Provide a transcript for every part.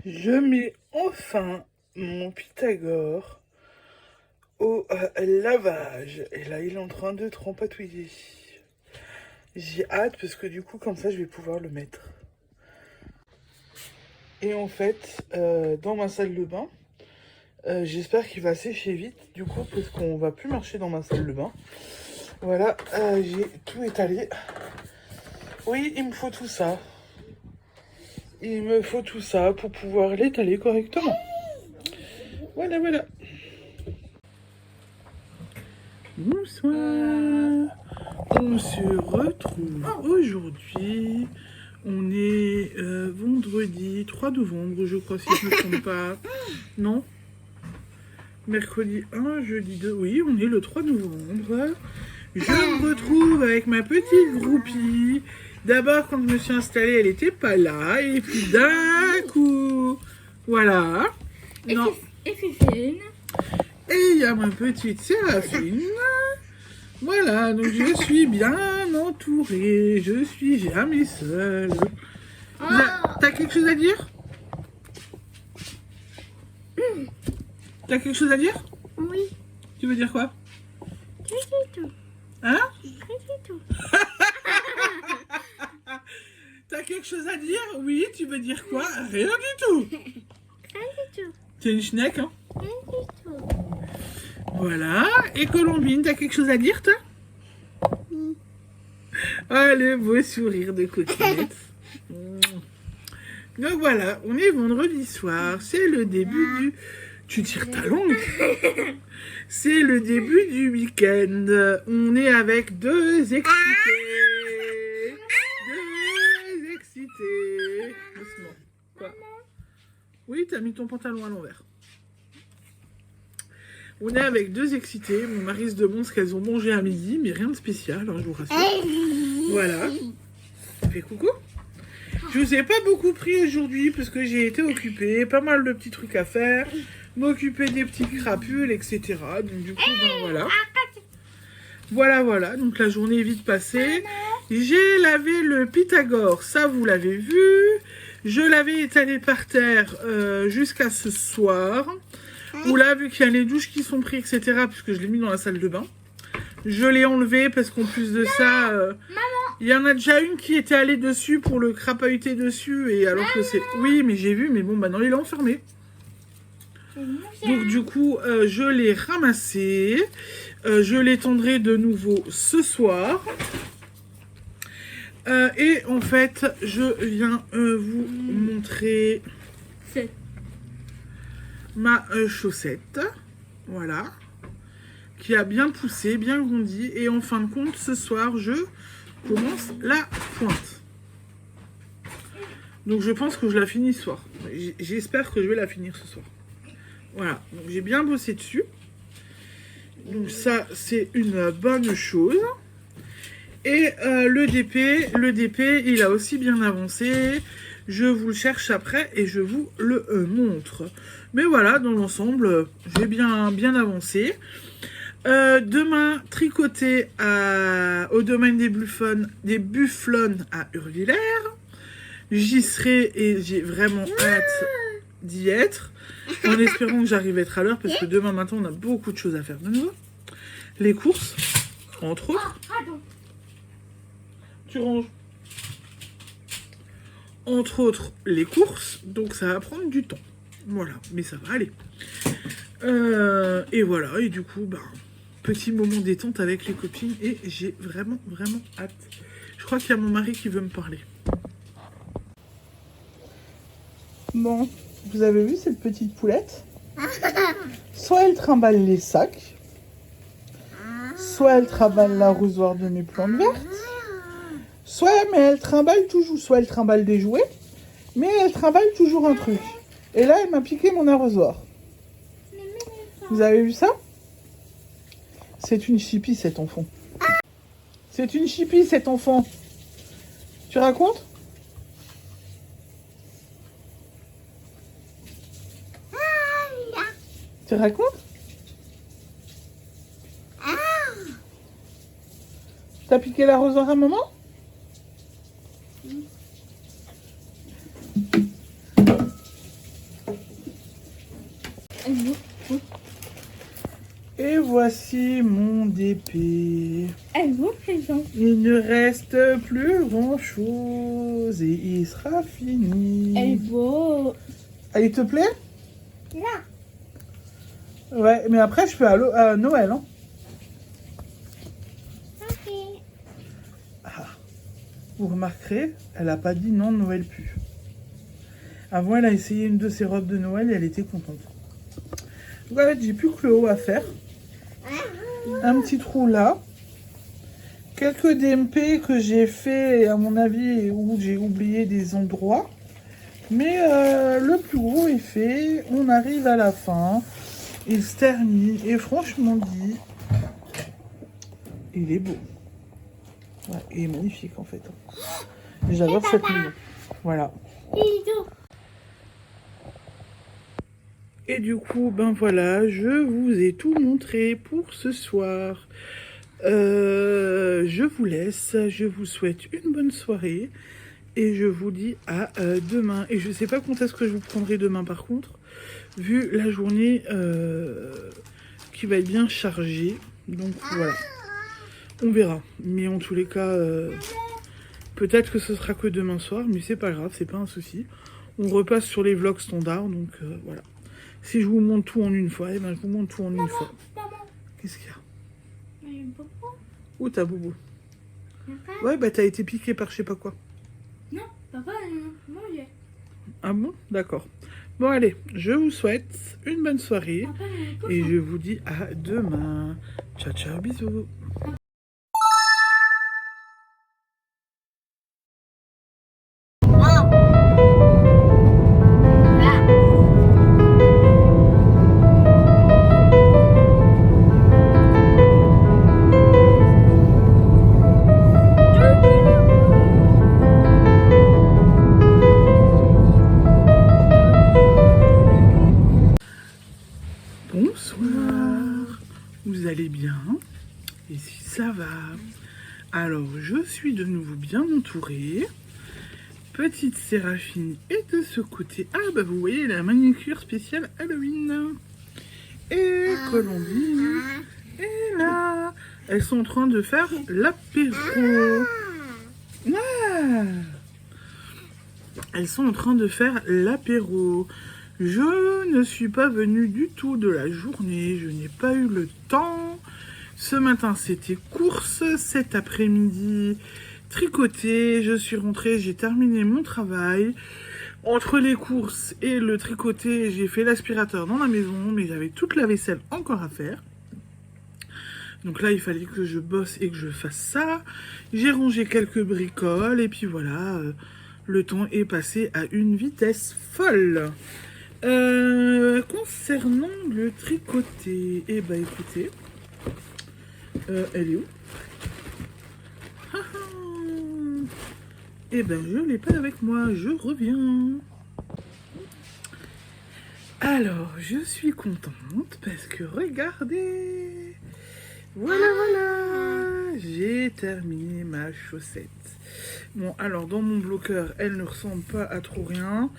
Je mets enfin mon Pythagore au lavage. Et là, il est en train de trempatouiller. J'ai hâte parce que du coup, comme ça, je vais pouvoir le mettre. Et en fait, dans ma salle de bain, j'espère qu'il va sécher vite, du coup, parce qu'on va plus marcher dans ma salle de bain. Voilà, j'ai tout étalé. Oui, il me faut tout ça. Il me faut tout ça pour pouvoir l'étaler correctement. Voilà, voilà. Bonsoir. On se retrouve aujourd'hui. On est vendredi 3 novembre, je crois, si je ne me trompe pas. Non? Mercredi 1, jeudi 2. Oui, on est le 3 novembre. Je me retrouve avec ma petite groupie. D'abord, quand je me suis installée, elle n'était pas là. Et puis d'un coup, voilà. Non. Et Fifine. Et il y a ma petite Séraphine. Voilà, donc je suis bien entourée. Je suis jamais seule. T'as quelque chose à dire? T'as quelque chose à dire? Oui. Tu veux dire quoi? Tout. Hein? Tout. T'as quelque chose à dire? Oui, tu veux dire quoi? Rien du tout. Tout. T'es une schneck, hein? Tout. Voilà. Et Colombine, t'as quelque chose à dire, toi? Ah, le beau sourire de coquinette. Donc voilà, on est vendredi soir. C'est le début du... Tu tires ta langue. C'est le début du week-end. On est avec deux excités. Deux excités. Doucement. Quoi? Oui, t'as mis ton pantalon à l'envers. On est avec deux excités. Mon mari se demande ce qu'elles ont mangé à midi, mais rien de spécial, hein, je vous rassure. Voilà. Fais coucou. Je vous ai pas beaucoup pris aujourd'hui parce que j'ai été occupée. Pas mal de petits trucs à faire. M'occuper des petits crapules, etc. Donc du coup, ben voilà. Voilà. Donc la journée est vite passée. J'ai lavé le Pythagore. Ça, vous l'avez vu. Je l'avais étalé par terre jusqu'à ce soir. Où là, vu qu'il y a les douches qui sont prises, etc. Puisque je l'ai mis dans la salle de bain. Je l'ai enlevé parce qu'en plus de ça... il y en a déjà une qui était allée dessus pour le crapahuter dessus. Et alors que c'est... Oui, mais j'ai vu. Mais bon, maintenant, il est enfermé. Donc du coup, je l'ai ramassé. Je l'étendrai de nouveau ce soir. Et en fait, je viens vous montrer ma chaussette. Voilà. Qui a bien poussé, bien grandi. Et en fin de compte, ce soir, je commence la pointe. Donc je pense que je la finis ce soir. J'espère que je vais la finir ce soir. Voilà, donc j'ai bien bossé dessus. Donc ça, c'est une bonne chose. Et le DP, il a aussi bien avancé. Je vous le cherche après et je vous le montre. Mais voilà, dans l'ensemble, j'ai bien avancé. Demain, tricoter au domaine des bufflonnes à Urvillers. J'y serai et j'ai vraiment hâte d'y être. En espérant que j'arrive à être à l'heure parce que demain matin, on a beaucoup de choses à faire de nouveau. Les courses, entre autres. Tu ranges. Entre autres, les courses. Donc, ça va prendre du temps. Voilà, mais ça va aller. Et voilà, et du coup, petit moment détente avec les copines. Et j'ai vraiment hâte. Je crois qu'il y a mon mari qui veut me parler. Bon, vous avez vu cette petite poulette? Soit elle trimballe les sacs, soit elle trimballe l'arrosoir de mes plantes vertes, soit elle trimballe des jouets, mais elle trimballe toujours un truc. Et là, elle m'a piqué mon arrosoir. Vous avez vu ça? C'est une chipie, cet enfant. C'est une chipie, cet enfant. Tu racontes? Tu racontes? T'as piqué l'arrosoir à un moment? voici mon DP. Elle vous présente. Il ne reste plus grand chose et il sera fini. Elle vaut. Ah, il te plaît? Là. Ouais, mais après je fais à Noël. Hein. Ok. Ah. Vous remarquerez, elle a pas dit non, Noël plus. Avant, elle a essayé une de ses robes de Noël et elle était contente. Donc en fait, j'ai plus que le haut à faire. Un petit trou là. Quelques DMP que j'ai fait, à mon avis, où j'ai oublié des endroits. Mais le plus gros est fait. On arrive à la fin. Il se termine. Et franchement dit, il est beau. Ouais, il est magnifique en fait. J'adore cette maison. Voilà. Et du coup, ben voilà, je vous ai tout montré pour ce soir. Je vous laisse, je vous souhaite une bonne soirée et je vous dis à demain. Et je sais pas quand est-ce que je vous prendrai demain par contre, vu la journée qui va être bien chargée. Donc voilà, on verra. Mais en tous les cas, peut-être que ce sera que demain soir, mais c'est pas grave, c'est pas un souci. On repasse sur les vlogs standards, donc voilà. Si je vous montre tout en une fois, eh ben, je vous montre tout en une fois. Qu'est-ce qu'il y a? Où t'as Boubou? Ouais, bah t'as été piqué par je sais pas quoi. Non, papa, non, il est. Ah bon? D'accord. Bon allez, je vous souhaite une bonne soirée et je vous dis à demain. Ciao, ciao, bisous. Bonsoir, vous allez bien? Et si ça va? Alors, je suis de nouveau bien entourée. Petite Séraphine est de ce côté. Ah, bah vous voyez la manucure spéciale Halloween. Et Colombine est là. Elles sont en train de faire l'apéro. Ah, elles sont en train de faire l'apéro. Je ne suis pas venue du tout de la journée, je n'ai pas eu le temps. Ce matin, c'était course, cet après-midi, tricoter. Je suis rentrée, j'ai terminé mon travail. Entre les courses et le tricoter, j'ai fait l'aspirateur dans la maison, mais j'avais toute la vaisselle encore à faire. Donc là, il fallait que je bosse et que je fasse ça. J'ai rangé quelques bricoles et puis voilà, le temps est passé à une vitesse folle. Concernant le tricoté, eh ben écoutez, elle est où? Eh ben je l'ai pas avec moi, je reviens. Alors, je suis contente parce que regardez, voilà, j'ai terminé ma chaussette. Bon, alors dans mon bloqueur, elle ne ressemble pas à trop rien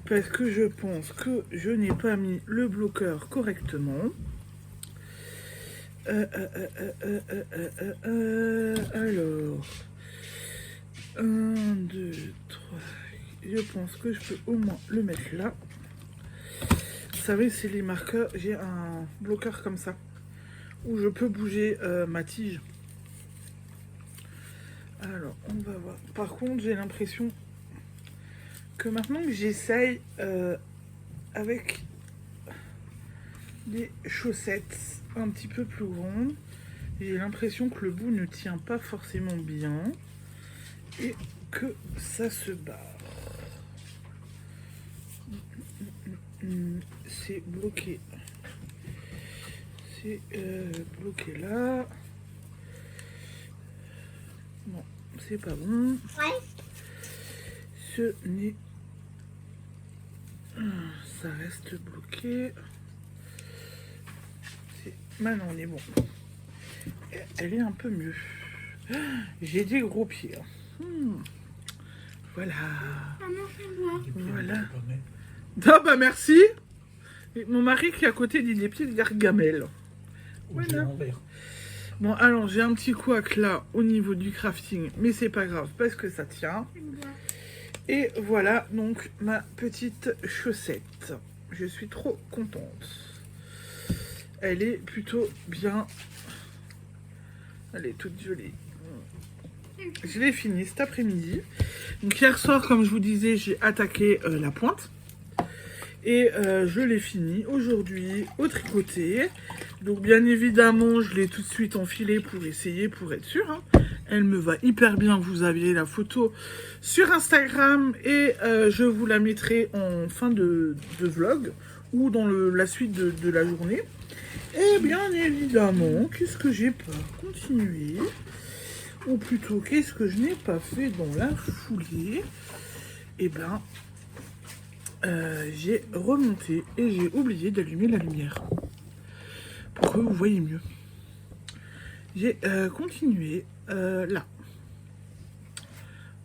parce que je pense que je n'ai pas mis le bloqueur correctement. Alors, 1, 2, 3, je pense que je peux au moins le mettre là. Vous savez, c'est les marqueurs, j'ai un bloqueur comme ça où je peux bouger ma tige. Alors, on va voir. Par contre, j'ai l'impression que maintenant que j'essaye avec des chaussettes un petit peu plus grandes, j'ai l'impression que le bout ne tient pas forcément bien et que ça se barre. C'est bloqué. C'est bloqué là. Non, c'est pas bon. Ce n'est... Ça reste bloqué. Maintenant, on est bon. Elle est un peu mieux. J'ai des gros pieds. Voilà. Voilà. Ah bah merci. Et mon mari qui est à côté dit des pieds de gargamel. Voilà. Bon, alors j'ai un petit couac là au niveau du crafting, mais c'est pas grave parce que ça tient. Et voilà donc ma petite chaussette. Je suis trop contente. Elle est plutôt bien. Elle est toute jolie. Je l'ai fini cet après-midi. Donc hier soir, comme je vous disais, j'ai attaqué la pointe. Et je l'ai fini aujourd'hui au tricoté. Donc bien évidemment, je l'ai tout de suite enfilée pour essayer, pour être sûre. Hein. Elle me va hyper bien. Vous aviez la photo sur Instagram et je vous la mettrai en fin de vlog ou dans la suite de la journée. Et bien évidemment, qu'est-ce que j'ai pas continué? Ou plutôt, qu'est-ce que je n'ai pas fait dans la foulée? Eh ben, j'ai remonté et j'ai oublié d'allumer la lumière pour que vous voyez mieux. J'ai continué là.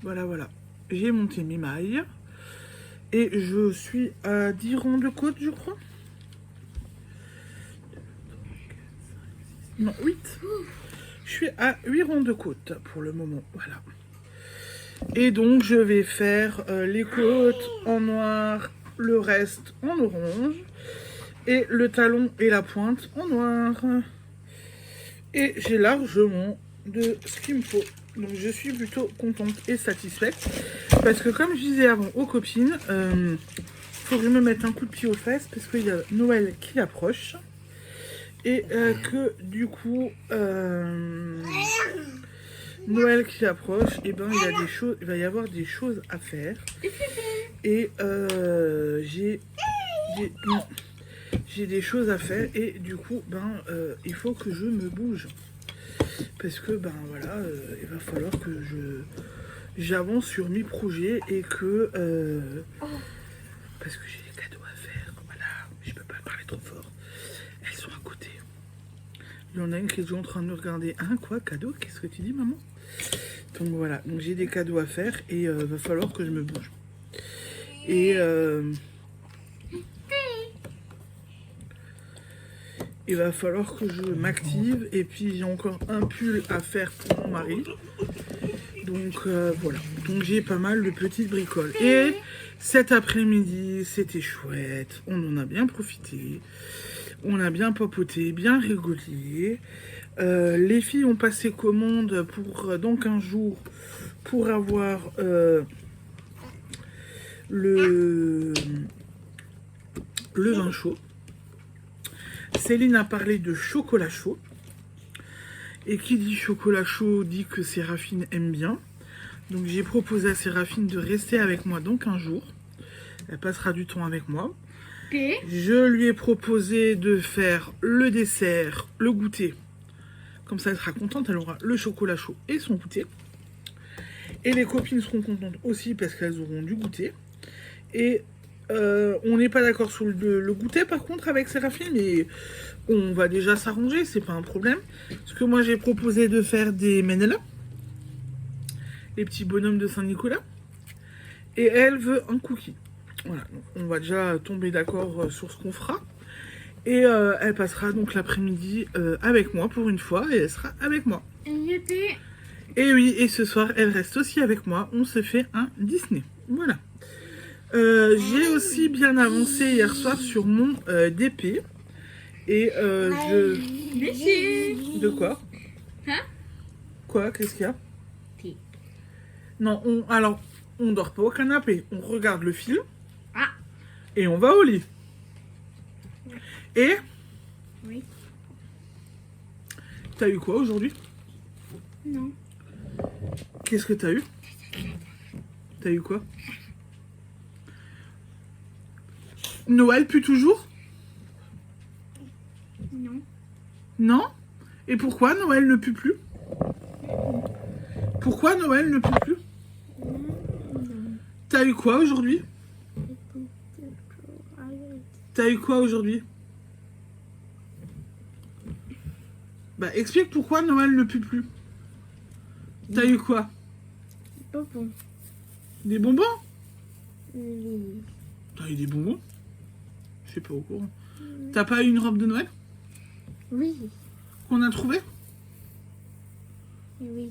Voilà, voilà. J'ai monté mes mailles et je suis à 10 rangs de côte, je crois. Non, 8. Je suis à 8 rangs de côte pour le moment. Voilà. Et donc, je vais faire les côtes en noir, le reste en orange. Et le talon et la pointe en noir. Et j'ai largement de ce qu'il me faut. Donc, je suis plutôt contente et satisfaite. Parce que comme je disais avant aux copines, faut que je me mette un coup de pied aux fesses. Parce qu'il y a Noël qui approche. Et que du coup, Noël qui approche, et ben il y a des choses, il va y avoir des choses à faire. Et j'ai des choses à faire et du coup ben il faut que je me bouge parce que ben voilà il va falloir que j'avance sur mes projets et que parce que j'ai des cadeaux à faire. Voilà, je peux pas parler trop fort. Elles sont à côté. Il y en a une qui est déjà en train de me regarder. Hein, quoi, cadeau? Qu'est-ce que tu dis, maman? Donc voilà, donc j'ai des cadeaux à faire et va falloir que je me bouge. Et il va falloir que je m'active. Et puis j'ai encore un pull à faire pour mon mari. Donc voilà, donc j'ai pas mal de petites bricoles. Et cet après-midi, c'était chouette. On en a bien profité. On a bien papoté, bien rigolé. Les filles ont passé commande pour dans 15 jours pour avoir le vin chaud. Céline a parlé de chocolat chaud. Et qui dit chocolat chaud dit que Séraphine aime bien. Donc j'ai proposé à Séraphine de rester avec moi dans 15 jours. Elle passera du temps avec moi. Okay. Je lui ai proposé de faire le dessert, le goûter. Comme ça, elle sera contente. Elle aura le chocolat chaud et son goûter. Et les copines seront contentes aussi parce qu'elles auront du goûter. Et on n'est pas d'accord sur le goûter par contre avec Séraphine. Mais on va déjà s'arranger, c'est pas un problème. Parce que moi, j'ai proposé de faire des Menela. Les petits bonhommes de Saint-Nicolas. Et elle veut un cookie. Voilà, donc on va déjà tomber d'accord sur ce qu'on fera. Et elle passera donc l'après-midi avec moi pour une fois. Et elle sera avec moi. Et oui, et ce soir, elle reste aussi avec moi. On se fait un Disney. Voilà. J'ai aussi bien avancé hier soir sur mon DP. Et De quoi? Hein? Quoi? Qu'est-ce qu'il y a? Non, on dort pas au canapé. On regarde le film. Ah. Et on va au lit. Et Oui. T'as eu quoi aujourd'hui? Non. Qu'est-ce que t'as eu? T'as eu quoi? Noël pue toujours? Non. Non? Et pourquoi Noël ne pue plus? Pourquoi Noël ne pue plus? T'as eu quoi aujourd'hui? T'as eu quoi aujourd'hui? Bah explique pourquoi Noël ne pue plus. T'as eu quoi? Bonbon. Des bonbons? Oui. T'as eu des bonbons? Je sais pas au courant. T'as pas eu une robe de Noël? Oui. qu'on a trouvé. Oui.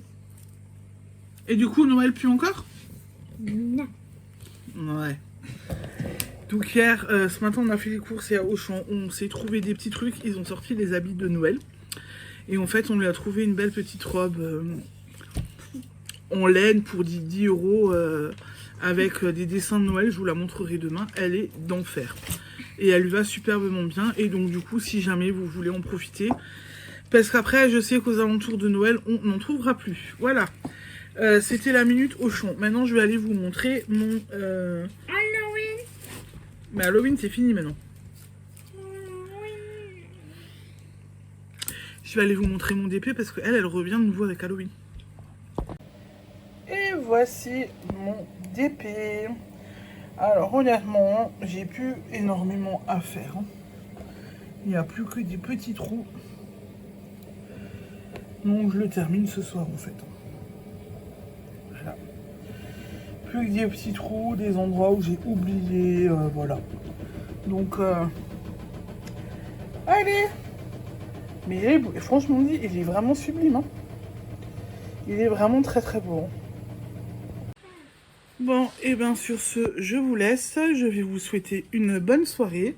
Et du coup, Noël plus encore? Non. Ouais. Donc hier, ce matin, on a fait les courses et à Auchan, on s'est trouvé des petits trucs. Ils ont sorti les habits de Noël. Et en fait, on lui a trouvé une belle petite robe en laine pour 10 euros avec des dessins de Noël. Je vous la montrerai demain. Elle est d'enfer. Et elle lui va superbement bien. Et donc du coup, si jamais vous voulez en profiter, parce qu'après, je sais qu'aux alentours de Noël, on n'en trouvera plus. Voilà. C'était la minute Auchan. Maintenant, je vais aller vous montrer mon... Halloween. Mais Halloween, c'est fini maintenant. Je vais aller vous montrer mon DP parce qu'elle, elle revient de nouveau avec Halloween. Et voici mon DP. Alors honnêtement, j'ai plus énormément à faire. Il n'y a plus que des petits trous. Donc je le termine ce soir en fait. Voilà. Plus que des petits trous, des endroits où j'ai oublié, voilà. Donc, allez. Mais franchement dit, il est vraiment sublime. Hein. Il est vraiment très très beau. Hein. Bon, et bien sur ce, je vous laisse. Je vais vous souhaiter une bonne soirée.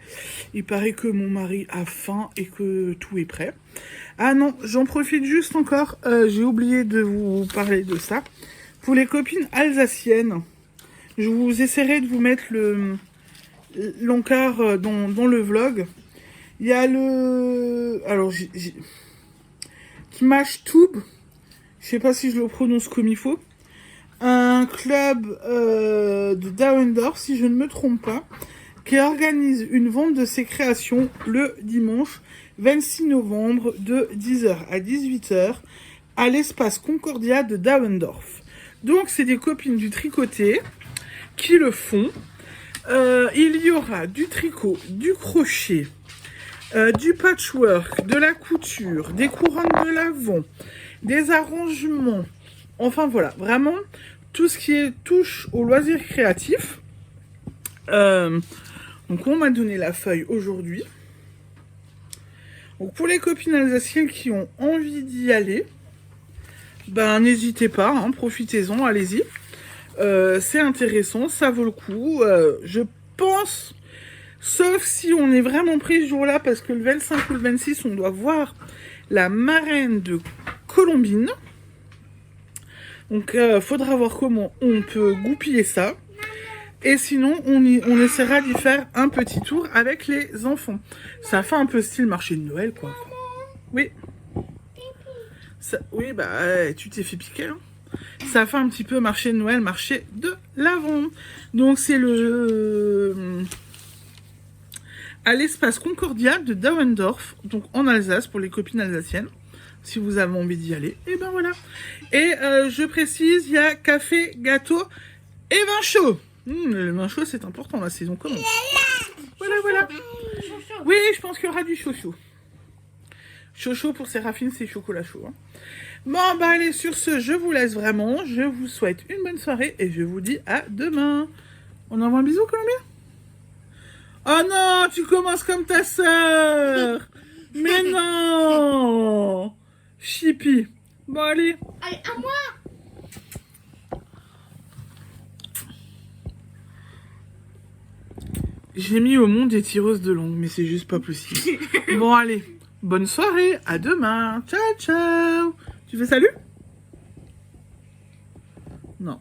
Il paraît que mon mari a faim et que tout est prêt. Ah non, j'en profite juste encore. J'ai oublié de vous parler de ça. Pour les copines alsaciennes, je vous essaierai de vous mettre l'encart dans le vlog. Il y a le... Alors, Smashtube. Je sais pas si je le prononce comme il faut. Un club de Dauendorf, si je ne me trompe pas, qui organise une vente de ses créations le dimanche 26 novembre de 10h à 18h à l'espace Concordia de Dauendorf. Donc, c'est des copines du tricoté qui le font. Il y aura du tricot, du crochet, du patchwork, de la couture, des couronnes de l'Avent, des arrangements. Enfin voilà, vraiment tout ce qui touche au loisir créatif. Donc on m'a donné la feuille aujourd'hui. Donc pour les copines alsaciennes qui ont envie d'y aller, ben n'hésitez pas, hein, profitez-en, allez-y. C'est intéressant, ça vaut le coup. Je pense, sauf si on est vraiment pris ce jour-là, parce que le 25 ou le 26, on doit voir la marraine de Colombine. Donc, faudra voir comment on peut goupiller ça. Et sinon, on essaiera d'y faire un petit tour avec les enfants. Ça fait un peu style marché de Noël, quoi. Oui. Ça, oui, bah, tu t'es fait piquer, hein. Ça fait un petit peu marché de Noël, marché de l'Avent. Donc, c'est à l'espace Concordia de Dauendorf, donc en Alsace, pour les copines alsaciennes. Si vous avez envie d'y aller, et ben voilà. Et je précise, il y a café, gâteau et vin chaud. Le vin chaud, c'est important, la saison commence. Voilà, voilà. Oui, je pense qu'il y aura du chaud-chaud. Chaud-chaud pour Séraphine, c'est chocolat chaud. Hein. Bon, bah allez, sur ce, je vous laisse vraiment. Je vous souhaite une bonne soirée et je vous dis à demain. On envoie un bisou, Colombien? Oh non, tu commences comme ta sœur. Mais non. Chippy. Bon, allez. Allez, à moi. J'ai mis au monde des tireuses de langue, mais c'est juste pas possible. Bon, allez. Bonne soirée. À demain. Ciao, ciao. Tu fais salut? Non.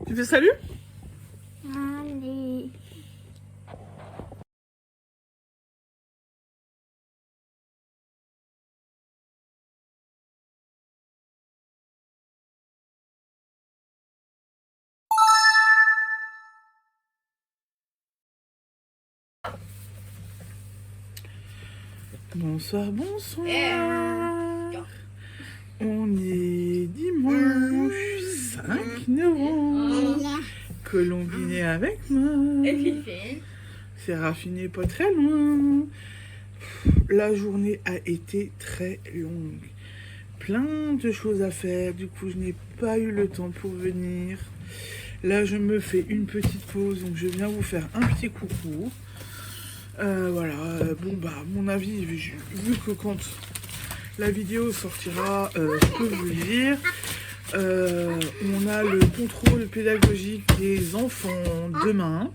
Tu fais salut? Allez. Bonsoir, bonsoir. On est dimanche 5 novembre. Colombine est avec moi. Séraphine n'est pas très loin. La journée a été très longue. Plein de choses à faire. Du coup, je n'ai pas eu le temps pour venir. Là, je me fais une petite pause. Donc, je viens vous faire un petit coucou. Voilà, bon bah à mon avis, vu que quand La vidéo sortira, je peux vous le dire. On a le contrôle pédagogique des enfants demain.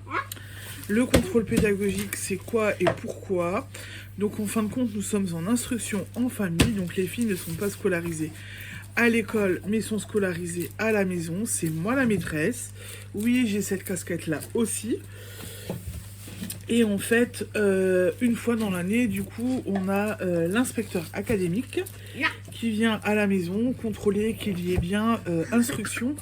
Le contrôle pédagogique, c'est quoi et pourquoi? Donc en fin de compte, nous sommes en instruction en famille. Donc les filles ne sont pas scolarisées à l'école, mais sont scolarisées à la maison. C'est moi la maîtresse. Oui, j'ai cette casquette-là aussi. Et en fait, une fois dans l'année, du coup, on a l'inspecteur académique qui vient à la maison contrôler qu'il y ait bien instruction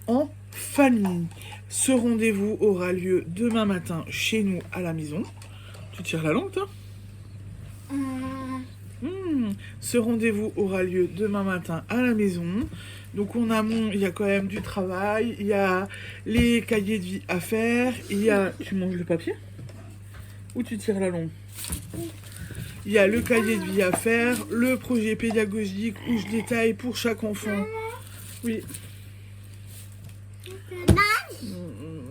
en famille. Ce rendez-vous aura lieu demain matin chez nous à la maison. Tu tires la langue, toi? Ce rendez-vous aura lieu demain matin à la maison. Donc en amont, il y a quand même du travail. Il y a les cahiers de vie à faire. Il y a... Tu manges le papier? Ou tu tires la langue? Il y a le cahier de vie à faire, le projet pédagogique où je détaille pour chaque enfant. Oui.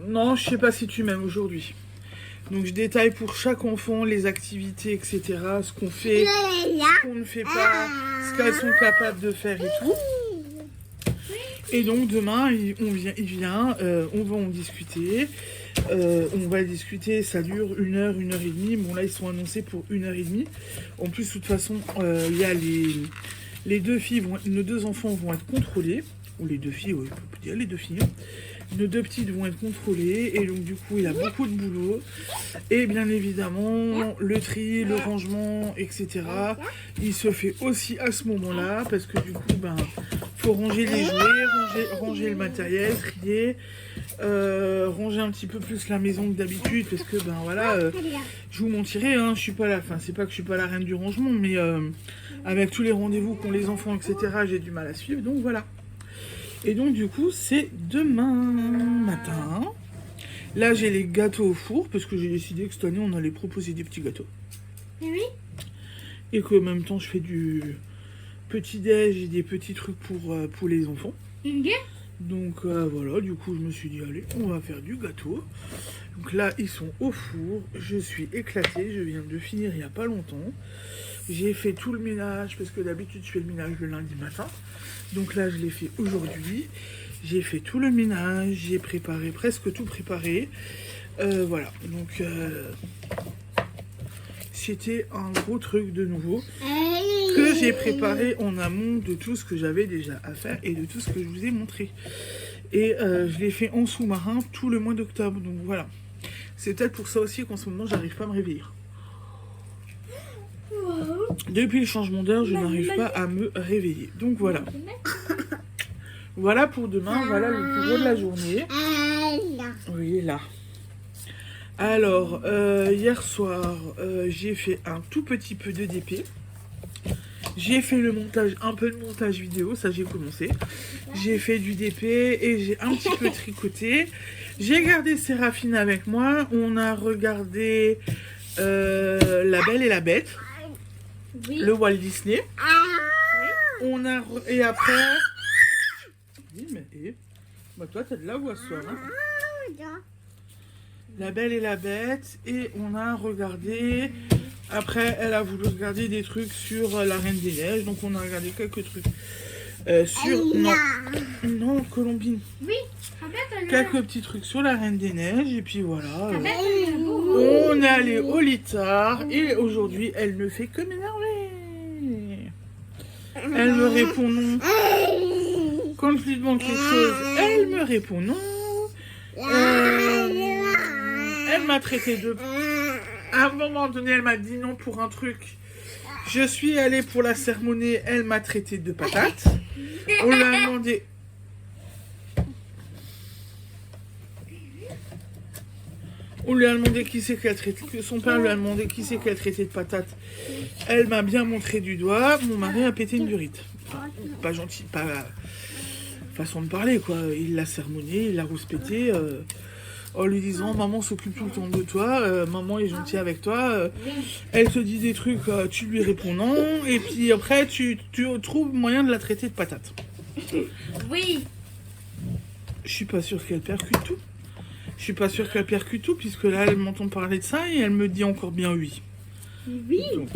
Non, je sais pas si tu m'aimes aujourd'hui. Donc je détaille pour chaque enfant les activités, etc. Ce qu'on fait, ce qu'on ne fait pas, ce qu'elles sont capables de faire et tout. Et donc demain, il vient, on va en discuter. On va discuter, ça dure 1 heure, 1 heure et demie. Bon là ils sont annoncés pour 1 heure et demie. En plus de toute façon, il y a les deux filles, nos 2 enfants vont être contrôlés. Ou les 2 filles, oui, on peut dire les 2 filles. Nos 2 petites vont être contrôlées. Et donc du coup il y a beaucoup de boulot. Et bien évidemment, le tri, le rangement, etc. Il se fait aussi à ce moment-là. Parce que du coup, faut ranger les jouets, ranger le matériel, trier. Ranger un petit peu plus la maison que d'habitude parce que voilà, je vous mentirais, hein, je suis pas là, enfin c'est pas que je suis pas la reine du rangement, mais avec tous les rendez-vous qu'ont les enfants, etc., j'ai du mal à suivre, donc voilà. Et donc du coup c'est demain matin. Là j'ai les gâteaux au four parce que j'ai décidé que cette année on allait proposer des petits gâteaux. Oui. Et qu'en même temps je fais du petit déj et des petits trucs pour les enfants. Donc voilà, du coup je me suis dit allez, on va faire du gâteau. Donc là ils sont au four, je suis éclatée, je viens de finir il n'y a pas longtemps. J'ai fait tout le ménage parce que d'habitude je fais le ménage le lundi matin. Donc là je l'ai fait aujourd'hui. J'ai fait tout le ménage, j'ai préparé, presque tout préparé. Voilà, donc c'était un gros truc de nouveau que j'ai préparé en amont de tout ce que j'avais déjà à faire et de tout ce que je vous ai montré. Et je l'ai fait en sous-marin tout le mois d'octobre, donc voilà. C'est peut-être pour ça aussi qu'en ce moment j'arrive pas à me réveiller. Depuis le changement d'heure, je n'arrive pas à me réveiller. Donc voilà. Voilà pour demain, voilà le plus gros de la journée. Oui, là. Alors, hier soir, j'ai fait un tout petit peu de DP. J'ai fait le montage, un peu de montage vidéo, ça j'ai commencé. J'ai fait du DP et j'ai un petit peu tricoté. J'ai gardé Séraphine avec moi. On a regardé La Belle et la Bête, le Walt Disney. On a et après... Oui, mais toi t'as de la voix, toi, hein. La Belle et la Bête, et on a regardé, après elle a voulu regarder des trucs sur la Reine des Neiges, donc on a regardé quelques trucs sur, non, Colombine, Oui, quelques petits trucs sur la Reine des Neiges, et puis voilà, on est allé au lit tard, et aujourd'hui elle ne fait que m'énerver, elle me répond non, quand je lui demande quelque chose, elle me répond non, elle m'a traité de... À un moment donné, elle m'a dit non pour un truc. Je suis allée pour la sermonner, elle m'a traité de patate. On lui a demandé... On lui a demandé qui c'est qu'elle traitait... Son père lui a demandé qui c'est qu'elle traitait de patate. Elle m'a bien montré du doigt. Mon mari a pété une durite. Enfin, pas gentil, pas... façon de parler, quoi. Il l'a sermonné, il l'a rouspété... en lui disant maman s'occupe tout le temps de toi, maman est gentille avec toi, elle te dit des trucs, tu lui réponds non, et puis après tu trouves moyen de la traiter de patate. Oui. Je suis pas sûre qu'elle percute tout. Je suis pas sûre qu'elle percute tout, puisque là elle m'entend parler de ça et elle me dit encore bien oui. Oui. Donc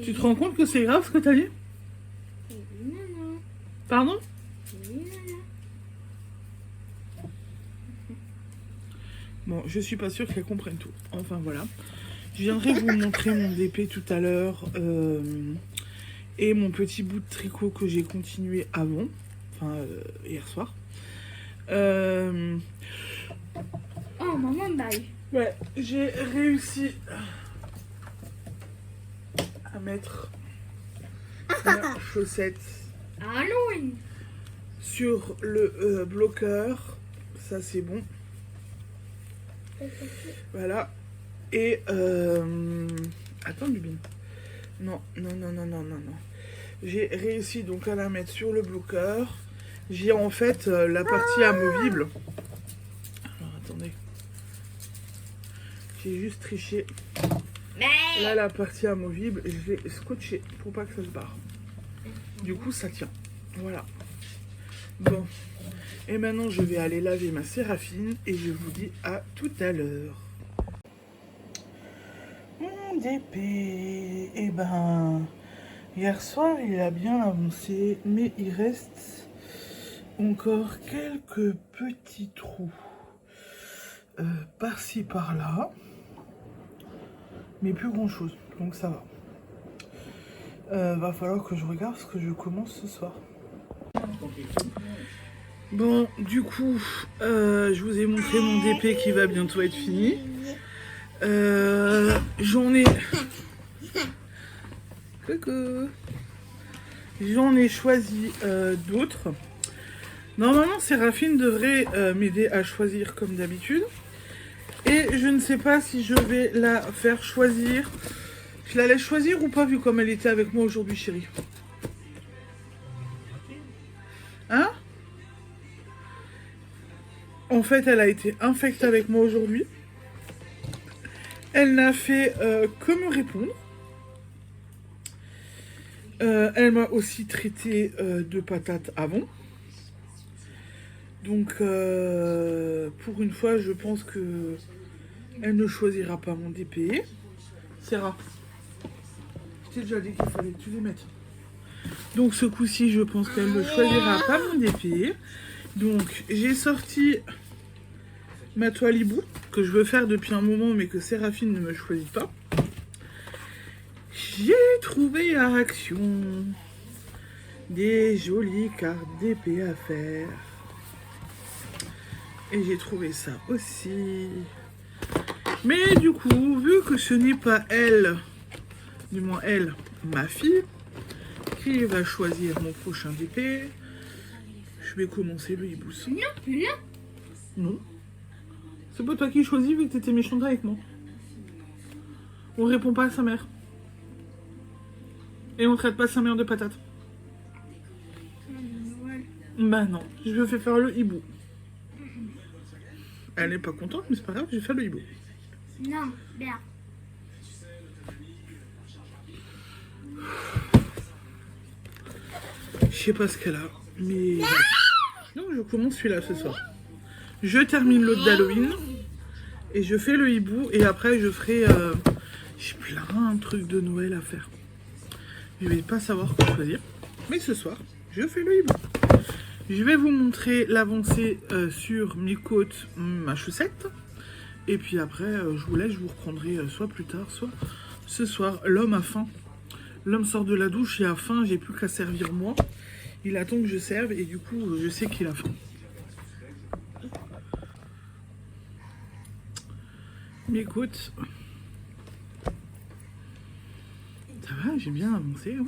Tu te rends compte que c'est grave ce que t'as dit? Non. Pardon? Bon, je suis pas sûre qu'elle comprenne tout. Enfin voilà. Je viendrai vous montrer mon DP tout à l'heure. Et mon petit bout de tricot que j'ai continué avant. Enfin, hier soir. Oh, maman baille. Ouais, j'ai réussi à mettre la chaussette Ah non. sur le bloqueur. Ça, c'est bon. Voilà. Et attends, Lubine. Non. J'ai réussi donc à la mettre sur le bloqueur. J'ai en fait la partie amovible. Alors attendez. J'ai juste triché. Là, la partie amovible, je l'ai scotché pour pas que ça se barre. Du coup, ça tient. Voilà. Bon. Et maintenant, je vais aller laver ma Séraphine et je vous dis à tout à l'heure. Mon DP, eh ben, hier soir, il a bien avancé, mais il reste encore quelques petits trous par-ci, par-là, mais plus grand-chose, donc ça va. Va falloir que je regarde ce que je commence ce soir. Bon, du coup, je vous ai montré mon DP qui va bientôt être fini. J'en ai... Coucou. J'en ai choisi d'autres. Normalement, Séraphine devrait m'aider à choisir comme d'habitude. Et je ne sais pas si je vais la faire choisir. Je la laisse choisir ou pas, vu comme elle était avec moi aujourd'hui, chérie? Hein? En fait, elle a été infecte avec moi aujourd'hui. Elle n'a fait que me répondre. Elle m'a aussi traité de patate avant. Donc, pour une fois, je pense que elle ne choisira pas mon DP. Sarah, je t'ai déjà dit qu'il fallait que tu les mettes. Donc, ce coup-ci, je pense qu'elle ne choisira pas mon DP. Donc, j'ai sorti ma toile hibou, que je veux faire depuis un moment, mais que Séraphine ne me choisit pas. J'ai trouvé à Action des jolies cartes d'épée à faire. Et j'ai trouvé ça aussi. Mais du coup, vu que ce n'est pas elle, du moins elle, ma fille, qui va choisir mon prochain DP, je vais commencer le hibou. Non. C'est pas toi qui choisis vu que t'étais méchante avec moi. On répond pas à sa mère. Et on traite pas sa mère de patate. Bah non, je vais faire le hibou. Elle n'est pas contente, mais c'est pas grave, je vais faire le hibou. Non, bien. Je sais pas ce qu'elle a, mais... Non, je commence celui-là ce soir. Je termine l'autre d'Halloween. Et je fais le hibou. Et après, je ferai... J'ai plein de trucs de Noël à faire. Je vais pas savoir quoi choisir. Mais ce soir, je fais le hibou. Je vais vous montrer l'avancée sur mes côtes, ma chaussette. Et puis après, je vous laisse, je vous reprendrai soit plus tard, soit ce soir. L'homme a faim. L'homme sort de la douche, il a faim, j'ai plus qu'à servir moi. Il attend que je serve et du coup, je sais qu'il a faim. Mes côtes. Ça va, j'ai bien avancé. Hein.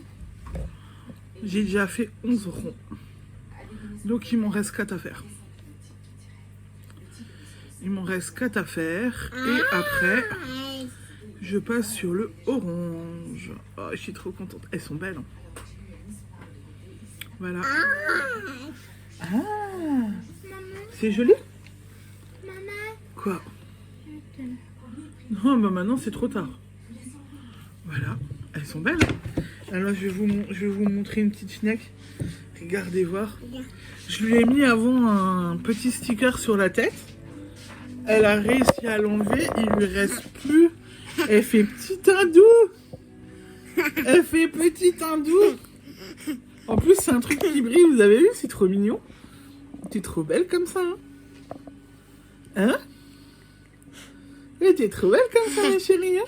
J'ai déjà fait 11 ronds. Donc il m'en reste 4 à faire. Il m'en reste 4 à faire. Et après, je passe sur le orange. Oh, je suis trop contente. Elles sont belles. Hein. Voilà. Ah, c'est joli. Quoi? Non, bah maintenant c'est trop tard. Voilà. Elles sont belles. Alors je vais vous montrer une petite schneck. Regardez voir. Je lui ai mis avant un petit sticker sur la tête. Elle a réussi à l'enlever. Il lui reste plus. Elle fait petit hindou. Elle fait petit hindou. En plus, c'est un truc qui brille, vous avez vu? C'est trop mignon. T'es trop belle comme ça, hein? Hein? T'es trop belle comme ça, ma chérie, hein?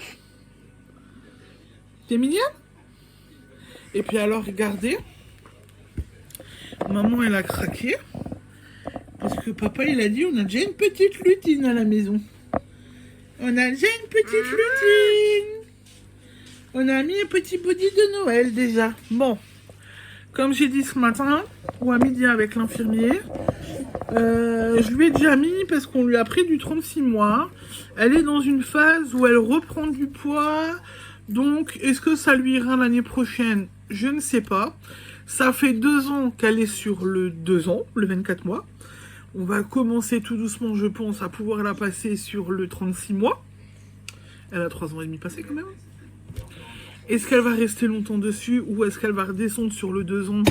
T'es mignonne? Et puis alors, regardez. Maman, elle a craqué. Parce que papa, il a dit, on a déjà une petite lutine à la maison. On a déjà une petite lutine. On a mis un petit body de Noël déjà. Bon, comme j'ai dit ce matin, ou à midi avec l'infirmier, je lui ai déjà mis parce qu'on lui a pris du 36 mois. Elle est dans une phase où elle reprend du poids. Donc, est-ce que ça lui ira l'année prochaine? Je ne sais pas. Ça fait 2 ans qu'elle est sur le 2 ans, le 24 mois. On va commencer tout doucement, je pense, à pouvoir la passer sur le 36 mois. Elle a 3 ans et demi passé quand même. Est-ce qu'elle va rester longtemps dessus ou est-ce qu'elle va redescendre sur le 2 ans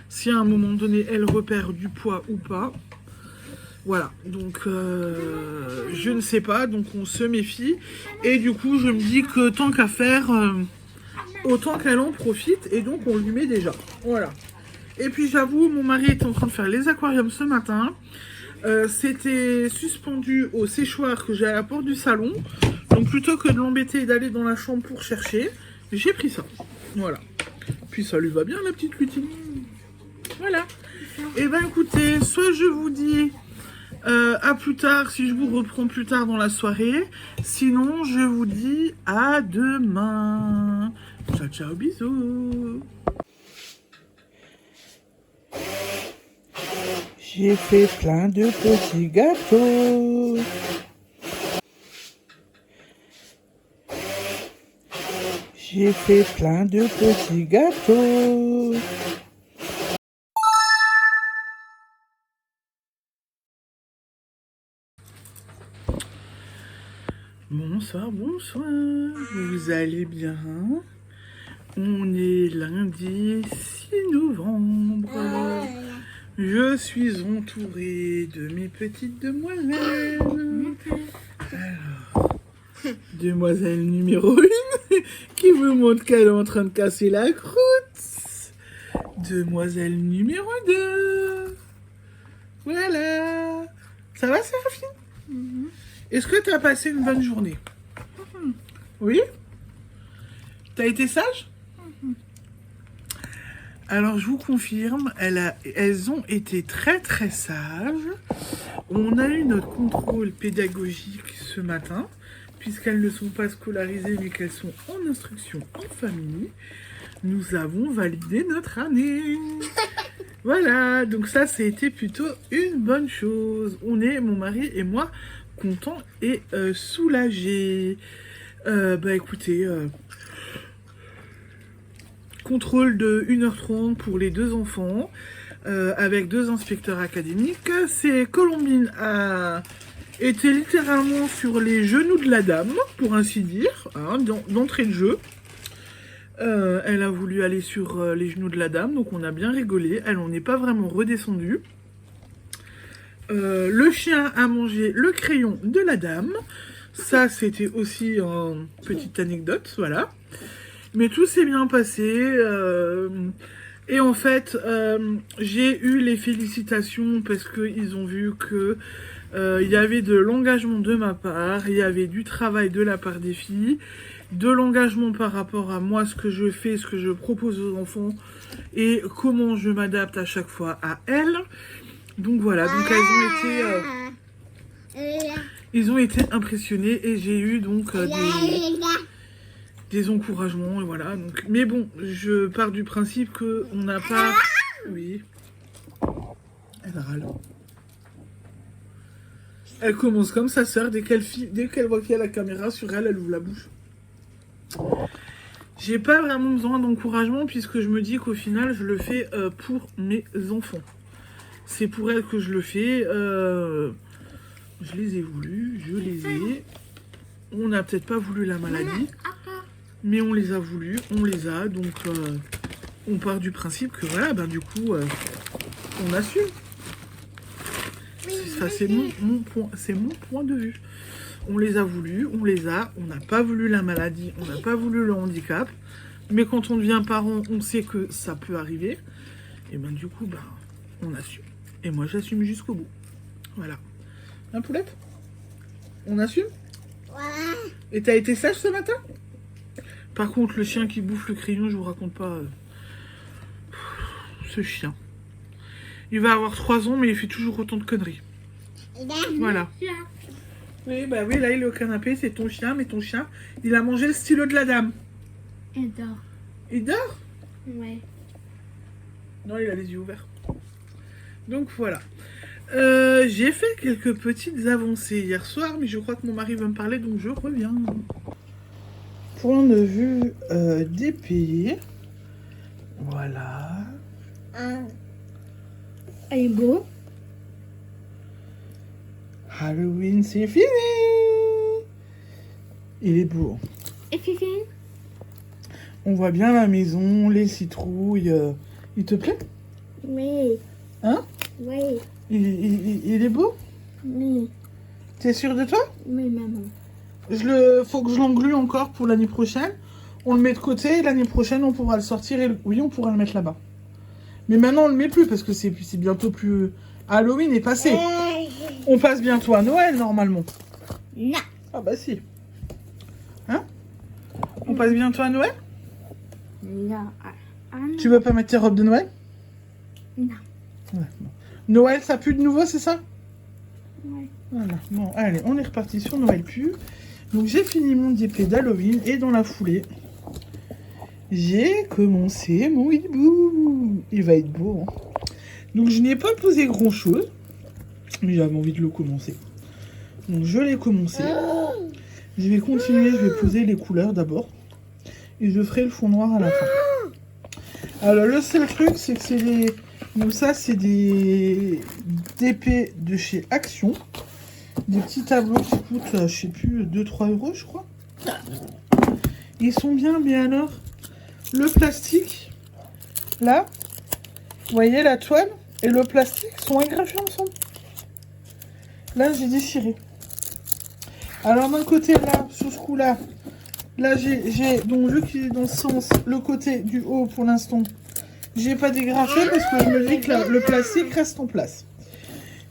si à un moment donné elle repère du poids ou pas? Voilà, donc je ne sais pas, donc on se méfie. Et du coup, je me dis que tant qu'à faire, autant qu'elle en profite et donc on lui met déjà. Voilà. Et puis j'avoue, mon mari était en train de faire les aquariums ce matin. C'était suspendu au séchoir que j'ai à la porte du salon. Donc plutôt que de l'embêter et d'aller dans la chambre pour chercher, j'ai pris ça. Voilà. Puis ça lui va bien la petite lutine. Voilà. Et ben écoutez, soit je vous dis à plus tard si je vous reprends plus tard dans la soirée. Sinon je vous dis à demain. Ciao ciao, bisous. J'ai fait plein de petits gâteaux. J'ai fait plein de petits gâteaux. Bonsoir, bonsoir. Vous allez bien? On est lundi 6 novembre. Je suis entourée de mes petites demoiselles. Alors, demoiselle numéro 1 qui me montre qu'elle est en train de casser la croûte. Demoiselle numéro 2. Voilà. Ça va, Séraphine? Est-ce que tu as passé une bonne journée? Oui? T'as été sage? Alors, je vous confirme, elles ont été très très sages. On a eu notre contrôle pédagogique ce matin, puisqu'elles ne sont pas scolarisées, mais qu'elles sont en instruction en famille. Nous avons validé notre année. Voilà, donc ça, c'était plutôt une bonne chose. On est, mon mari et moi, contents et soulagés. Bah écoutez... contrôle de 1h30 pour les 2 enfants, avec 2 inspecteurs académiques. C'est Colombine a été littéralement sur les genoux de la dame, pour ainsi dire, hein, d'entrée de jeu. Elle a voulu aller sur les genoux de la dame, donc on a bien rigolé. Elle n'en est pas vraiment redescendue. Le chien a mangé le crayon de la dame. Ça, c'était aussi une petite anecdote, voilà. Mais tout s'est bien passé. Et en fait, j'ai eu les félicitations parce qu'ils ont vu que il y avait de l'engagement de ma part, il y avait du travail de la part des filles, de l'engagement par rapport à moi, ce que je fais, ce que je propose aux enfants et comment je m'adapte à chaque fois à elles. Donc voilà, donc ils ont été impressionnés et j'ai eu donc des encouragements et voilà. Donc, mais bon, je pars du principe que on n'a pas. Oui. Elle râle. Elle commence comme sa sœur dès qu'elle voit qu'il y a la caméra sur elle, elle ouvre la bouche. J'ai pas vraiment besoin d'encouragement puisque je me dis qu'au final je le fais pour mes enfants. C'est pour elles que je le fais. Je les ai voulu, je les ai. On n'a peut-être pas voulu la maladie, mais on les a voulu, on les a. Donc on part du principe que voilà, ben du coup on assume. Ça c'est mon point de vue. On les a voulu, on les a. On n'a pas voulu la maladie, on n'a pas voulu le handicap. Mais quand on devient parent, on sait que ça peut arriver. Et ben du coup, ben, on assume. Et moi, j'assume jusqu'au bout. Voilà. Hein, Poulette? On assume? Ouais. Et t'as été sage ce matin? Par contre, le chien qui bouffe le crayon, je vous raconte pas. Ce chien. Il va avoir 3 ans, mais il fait toujours autant de conneries. Voilà. Oui, bah oui, là, il est au canapé, c'est ton chien, mais ton chien, il a mangé le stylo de la dame. Il dort. Il dort? Ouais. Non, il a les yeux ouverts. Donc voilà. J'ai fait quelques petites avancées hier soir, mais je crois que mon mari veut me parler, donc je reviens. Point de vue d'épée. Voilà. Il est beau. Halloween, c'est fini. Il est beau. Et Fifi? On voit bien la maison, les citrouilles. Il te plaît? Oui. Hein? Oui. Il est beau? Oui. T'es sûr de toi? Oui, maman. Faut que je l'englue encore pour l'année prochaine. On le met de côté et l'année prochaine on pourra le sortir et oui, on pourra le mettre là-bas. Mais maintenant on le met plus parce que c'est bientôt plus... Halloween est passé. On passe bientôt à Noël normalement. Non. Ah bah si. Hein? On passe bientôt à Noël? Non. Tu veux pas mettre tes robes de Noël? Non. Ouais, bon. Noël, ça pue de nouveau, c'est ça? Ouais. Voilà. Bon, allez, on est reparti sur Noël pue. Donc j'ai fini mon DP d'Halloween et dans la foulée, j'ai commencé mon hibou. Il va être beau. Hein. Donc je n'ai pas posé grand chose, mais j'avais envie de le commencer. Donc je l'ai commencé. Je vais continuer, je vais poser les couleurs d'abord. Et je ferai le fond noir à la fin. Alors le seul truc, c'est que c'est des... Donc ça, c'est des DP de chez Action. Des petits tableaux qui coûtent, je sais plus, 2-3 euros, je crois. Ils sont bien, mais alors, le plastique, là, vous voyez la toile et le plastique sont agrafés ensemble. Là, j'ai déchiré. Alors d'un côté, là, sur ce coup-là, là, j'ai donc vu qu'il est dans ce sens, le côté du haut pour l'instant, j'ai pas dégrafé parce que je me dis que le plastique reste en place.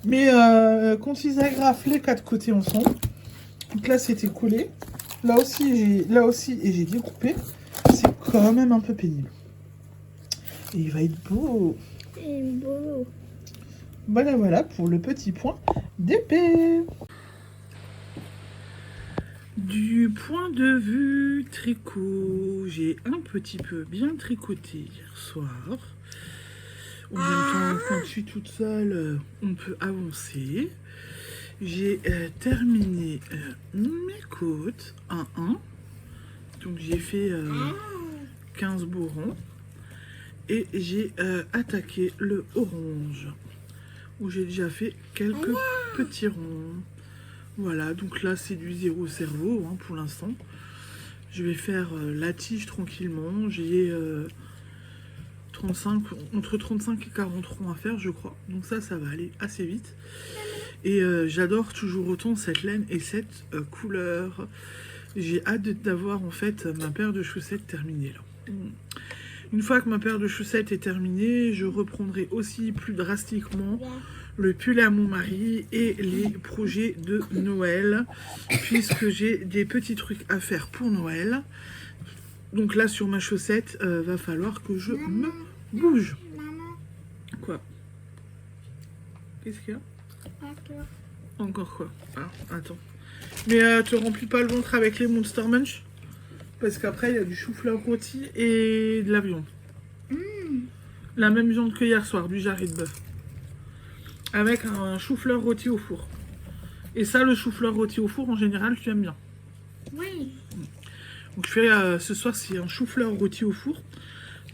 Mais quand ils agrafent les 4 côtés ensemble, donc là c'était collé, là aussi et j'ai découpé, c'est quand même un peu pénible. Et il va être beau. C'est beau. Voilà pour le petit point d'épée. Du point de vue tricot, j'ai un petit peu bien tricoté hier soir. En même temps, quand je suis toute seule, on peut avancer. J'ai terminé mes côtes 1-1. Donc j'ai fait 15 bourrons. Et j'ai attaqué le orange. Où j'ai déjà fait quelques petits ronds. Voilà, donc là c'est du zéro cerveau hein, pour l'instant. Je vais faire la tige tranquillement. J'ai... entre 35 et 40 ronds à faire je crois, donc ça va aller assez vite et j'adore toujours autant cette laine et cette couleur. J'ai hâte d'avoir en fait ma paire de chaussettes terminée là. Une fois que ma paire de chaussettes est terminée, je reprendrai aussi plus drastiquement le pull à mon mari et les projets de Noël puisque j'ai des petits trucs à faire pour Noël. Donc là sur ma chaussette, va falloir que je me bouge. Maman. Quoi? Qu'est-ce qu'il y a? Encore. Encore quoi? Ah, attends. Mais te remplis pas le ventre avec les Monster Munch parce qu'après il y a du chou-fleur rôti et de la viande. La même viande que hier soir, du jarret de bœuf. Avec un chou-fleur rôti au four. Et ça, le chou-fleur rôti au four, en général, tu aimes bien. Oui. Donc je fais ce soir, c'est un chou-fleur rôti au four.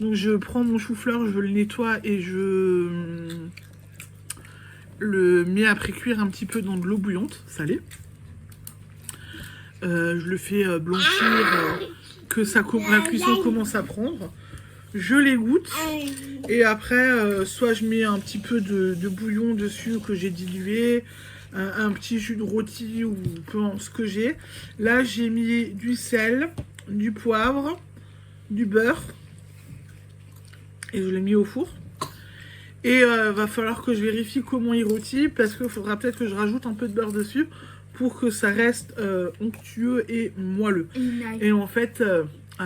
Donc je prends mon chou-fleur, je le nettoie et je le mets après cuire un petit peu dans de l'eau bouillante, salée. Je le fais blanchir, que la cuisson commence à prendre. Je l'égoutte et après, soit je mets un petit peu de bouillon dessus que j'ai dilué, un petit jus de rôti ou peu importe ce que j'ai. Là, j'ai mis du sel, du poivre, du beurre. Et je l'ai mis au four. Et va falloir que je vérifie comment il rôtit parce qu'il faudra peut-être que je rajoute un peu de beurre dessus pour que ça reste onctueux et moelleux. Et en fait,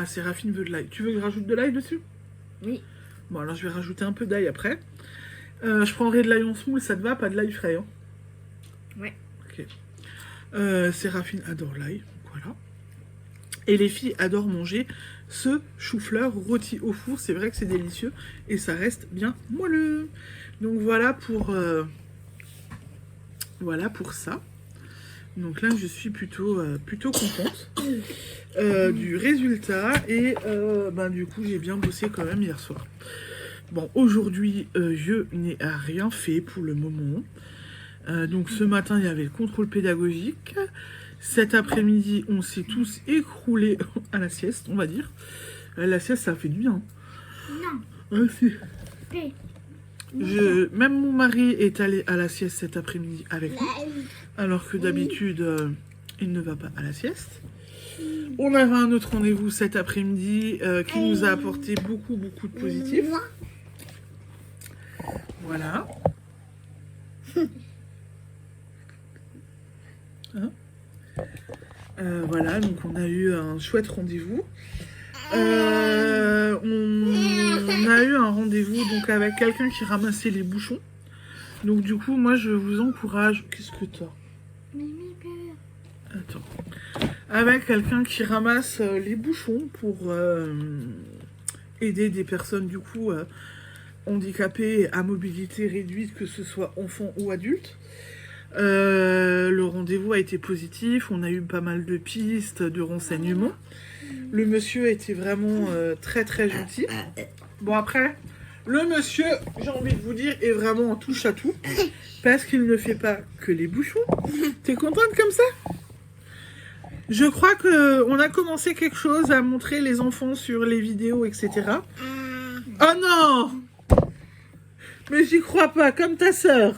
Séraphine veut de l'ail. Tu veux que je rajoute de l'ail dessus? Oui. Bon, alors je vais rajouter un peu d'ail après. Je prendrai de l'ail en semoule, ça te va? Pas de l'ail frais, hein? Ouais. Ok. Séraphine adore l'ail, voilà. Et les filles adorent manger ce chou-fleur rôti au four. C'est vrai que c'est délicieux et ça reste bien moelleux. Donc voilà pour ça. Donc là, je suis plutôt contente du résultat. Et du coup, j'ai bien bossé quand même hier soir. Bon, aujourd'hui, je n'ai rien fait pour le moment. Donc ce matin, il y avait le contrôle pédagogique. Cet après-midi, on s'est tous écroulés à la sieste, on va dire. La sieste, ça fait du bien. Non. Si. Même mon mari est allé à la sieste cet après-midi avec nous. Alors que d'habitude, il ne va pas à la sieste. On avait un autre rendez-vous cet après-midi qui nous a apporté beaucoup de positifs. Voilà. Hein? Voilà, donc on a eu un chouette rendez-vous. On a eu un rendez-vous donc avec quelqu'un qui ramassait les bouchons. Donc du coup, moi je vous encourage. Qu'est-ce que t'as? Attends. Avec quelqu'un qui ramasse les bouchons pour aider des personnes du coup handicapées à mobilité réduite, que ce soit enfants ou adultes. Le rendez-vous a été positif, on a eu pas mal de pistes, de renseignements. Le monsieur était vraiment très gentil. Bon après, le monsieur, j'ai envie de vous dire, est vraiment en touche à tout. Parce qu'il ne fait pas que les bouchons. T'es contente comme ça? Je crois qu'on a commencé quelque chose à montrer les enfants sur les vidéos, etc. Oh non! Mais j'y crois pas, comme ta sœur.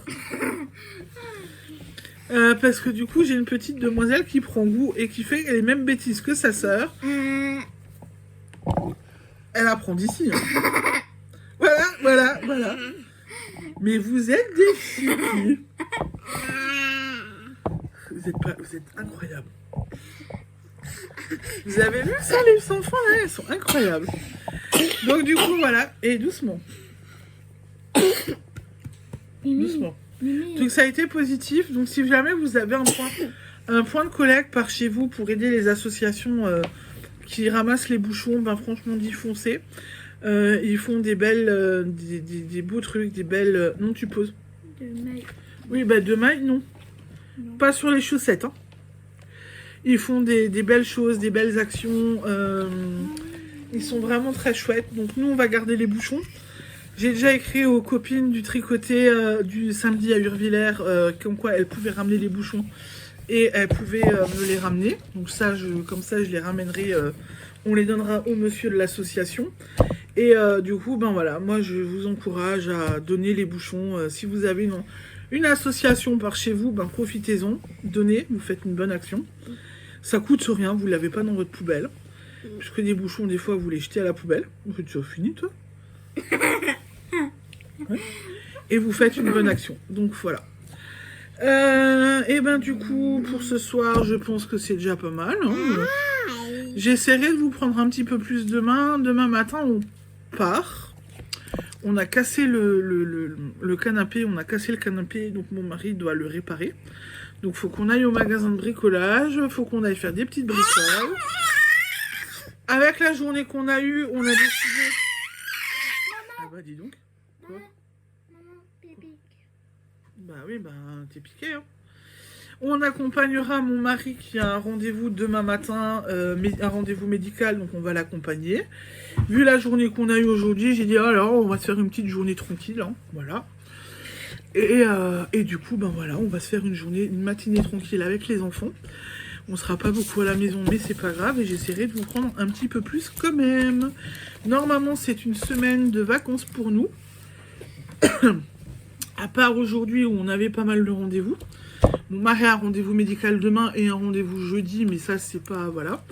Parce que du coup, j'ai une petite demoiselle qui prend goût et qui fait les mêmes bêtises que sa sœur. Elle apprend d'ici. Hein. Voilà. Mais vous êtes des filles. Vous êtes incroyables. Vous avez vu ça, les enfants là, elles sont incroyables. Donc du coup, voilà. Et doucement. Doucement. Donc ça a été positif. Donc si jamais vous avez un point de collecte par chez vous pour aider les associations qui ramassent les bouchons, ben franchement d'y foncer. Ils font des belles, des beaux trucs, des belles. Non, tu poses. De maille. Oui, bah de maille, non. Pas sur les chaussettes. Hein. Ils font des belles choses, des belles actions. Ils sont vraiment très chouettes. Donc nous, on va garder les bouchons. J'ai déjà écrit aux copines du tricoté du samedi à Urvillers comme quoi elles pouvaient ramener les bouchons et elles pouvaient me les ramener. Donc ça, comme ça, je les ramènerai. On les donnera au monsieur de l'association. Et du coup, ben voilà, moi je vous encourage à donner les bouchons. Si vous avez une association par chez vous, ben profitez-en, donnez, vous faites une bonne action. Ça coûte rien, vous ne l'avez pas dans votre poubelle. Puisque des bouchons, des fois, vous les jetez à la poubelle. Tu as fini, toi? Ouais. Et vous faites une bonne action. Donc voilà. Et ben du coup, pour ce soir, je pense que c'est déjà pas mal. Hein. J'essaierai de vous prendre un petit peu plus demain. Demain matin, on part. On a cassé le canapé. On a cassé le canapé, donc mon mari doit le réparer. Donc faut qu'on aille au magasin de bricolage. Faut qu'on aille faire des petites bricolages. Avec la journée qu'on a eue, on a décidé... Ah bah dis donc. Quoi? Bah oui, bah t'es piqué. Hein. On accompagnera mon mari qui a un rendez-vous demain matin, un rendez-vous médical, donc on va l'accompagner. Vu la journée qu'on a eue aujourd'hui, j'ai dit alors on va se faire une petite journée tranquille, hein, voilà. Et du coup, ben voilà, on va se faire une matinée tranquille avec les enfants. On sera pas beaucoup à la maison, mais c'est pas grave et j'essaierai de vous prendre un petit peu plus quand même. Normalement, c'est une semaine de vacances pour nous. À part aujourd'hui où on avait pas mal de rendez-vous. Mon mari a un rendez-vous médical demain et un rendez-vous jeudi, mais ça c'est pas... Voilà.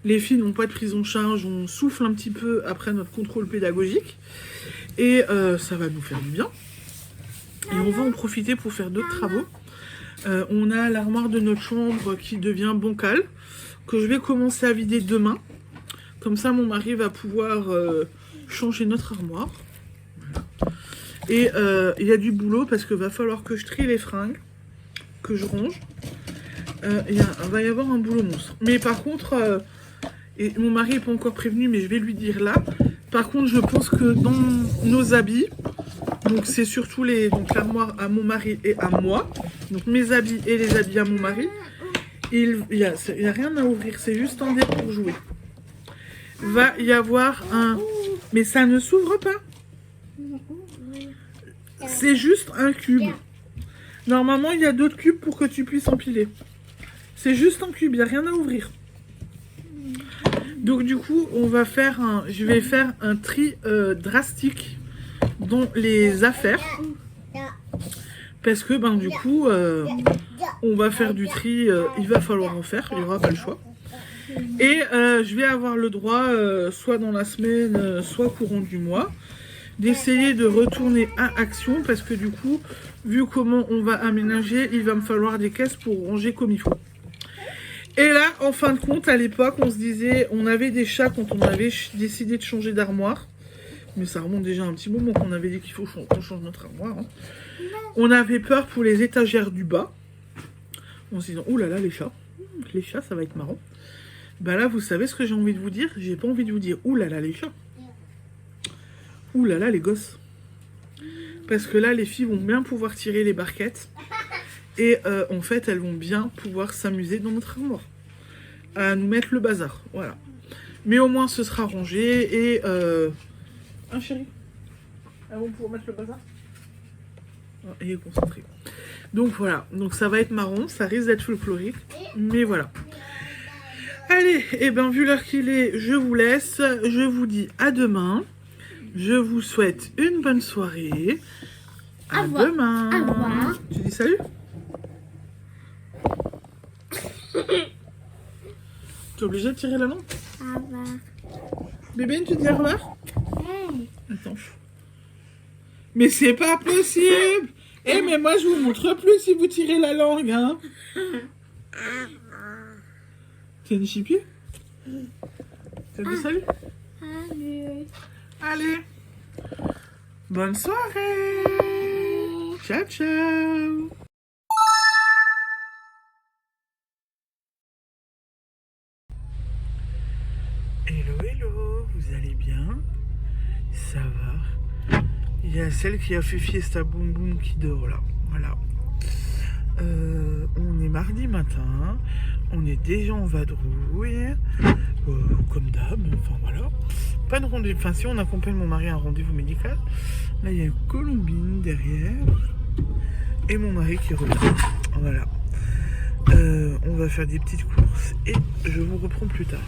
Les filles n'ont pas de prise en charge, on souffle un petit peu après notre contrôle pédagogique. Et ça va nous faire du bien. Et on va en profiter pour faire d'autres travaux. On a l'armoire de notre chambre qui devient bancale, que je vais commencer à vider demain. Comme ça, mon mari va pouvoir changer notre armoire. Et il y a du boulot parce qu'il va falloir que je trie les fringues, que je range. Il va y avoir un boulot monstre. Mais par contre, et mon mari n'est pas encore prévenu, mais je vais lui dire là. Par contre, je pense que dans nos habits, donc c'est surtout l'armoire à mon mari et à moi, donc mes habits et les habits à mon mari, il y a rien à ouvrir, c'est juste un dé pour jouer. Va y avoir un... Mais ça ne s'ouvre pas. C'est juste un cube. Normalement, il y a d'autres cubes pour que tu puisses empiler. C'est juste un cube, il n'y a rien à ouvrir. Donc du coup, je vais faire un tri drastique dans les affaires. Parce que du coup, on va faire du tri, il va falloir en faire, il n'y aura pas le choix. Et je vais avoir le droit, soit dans la semaine, soit courant du mois, d'essayer de retourner à Action. Parce que du coup, vu comment on va aménager, il va me falloir des caisses pour ranger comme il faut. Et là, en fin de compte, à l'époque, on se disait, on avait des chats quand on avait décidé de changer d'armoire. Mais ça remonte déjà un petit moment qu'on avait dit qu'il faut qu'on change notre armoire. Hein. On avait peur pour les étagères du bas. En se disant, oulala, les chats. Les chats, ça va être marrant. Bah là, vous savez ce que j'ai envie de vous dire? J'ai pas envie de vous dire, oulala, les chats. Oulala, les gosses. Parce que là, les filles vont bien pouvoir tirer les barquettes. Et en fait, elles vont bien pouvoir s'amuser dans notre armoire. À nous mettre le bazar. Voilà. Mais au moins, ce sera rangé. Et... Hein, chérie? Elles vont pouvoir mettre le bazar? Et est concentré. Donc voilà. Donc ça va être marrant. Ça risque d'être folklorique. Mais voilà. Allez. Et bien, vu l'heure qu'il est, je vous laisse. Je vous dis à demain. Je vous souhaite une bonne soirée. À demain. Au revoir. Tu dis salut? Tu es obligé de tirer la langue? Au revoir. Bébé, tu dis au revoir? Attends. Mais c'est pas possible! Eh, mais moi je vous montre plus si vous tirez la langue, hein? T'es une chipie? T'as dit salut? Salut. Allez! Bonne soirée! Ciao, ciao! Hello, hello, vous allez bien? Ça va? Il y a celle qui a fait fiesta boum boum qui dort là, voilà. On est mardi matin, on est déjà en vadrouille, comme d'hab, enfin voilà. Pas de rendez-vous, enfin si on accompagne mon mari à un rendez-vous médical. Là il y a une Colombine derrière, et mon mari qui reprend, voilà. On va faire des petites courses et je vous reprends plus tard.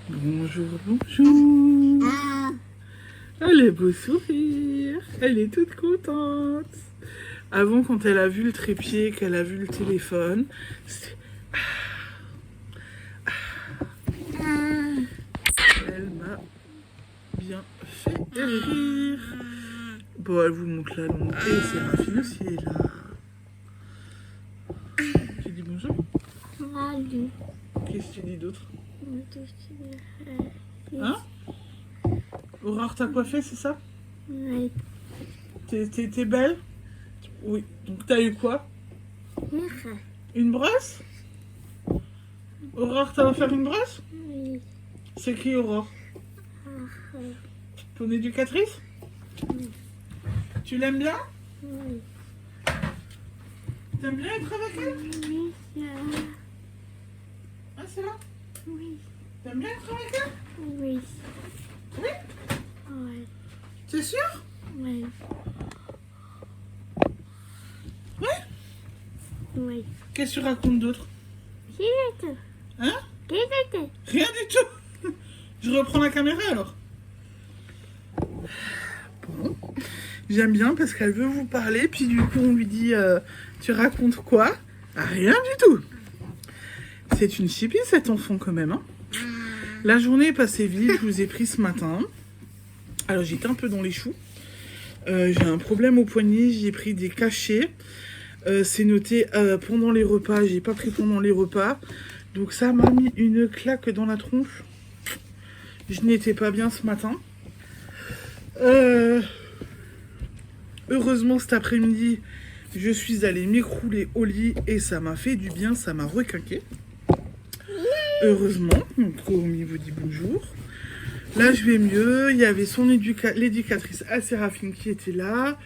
Bonjour, bonjour. Elle est beau sourire. Elle est toute contente. Avant, quand elle a vu le trépied, qu'elle a vu le téléphone, c'était... Elle m'a bien fait rire. Bon, elle vous montre la langue. Et Séraphine aussi est là. Tu dis bonjour? Salut. Qu'est-ce que tu dis d'autre? Hein? Aurore t'a coiffé, c'est ça? Oui. T'es belle? Oui. Donc t'as eu quoi? Une brosse? Aurore t'a offert une brosse? Oui. C'est qui Aurore? Ton éducatrice? Oui. Tu l'aimes bien? Oui. T'aimes bien être avec elle? Oui. Ah, c'est là? Oui. T'aimes bien être avec elle? Oui. Oui? Oui. T'es sûr? Oui. Oui? Oui. Qu'est-ce que tu racontes d'autre? Hein? Rien du tout. Je reprends la caméra alors. Bon. J'aime bien parce qu'elle veut vous parler, puis du coup on lui dit tu racontes quoi? Ah, rien du tout. C'est une chipie cet enfant quand même. Hein. La journée est passée vite, je vous ai pris ce matin. Alors j'étais un peu dans les choux. J'ai un problème au poignet, j'ai pris des cachets. C'est noté pendant les repas, j'ai pas pris pendant les repas. Donc ça m'a mis une claque dans la tronche. Je n'étais pas bien ce matin. Heureusement cet après-midi, je suis allée m'écrouler au lit et ça m'a fait du bien, ça m'a requinqué. Heureusement, donc Komi vous dit bonjour. Là je vais mieux, il y avait l'éducatrice à Séraphine qui était là.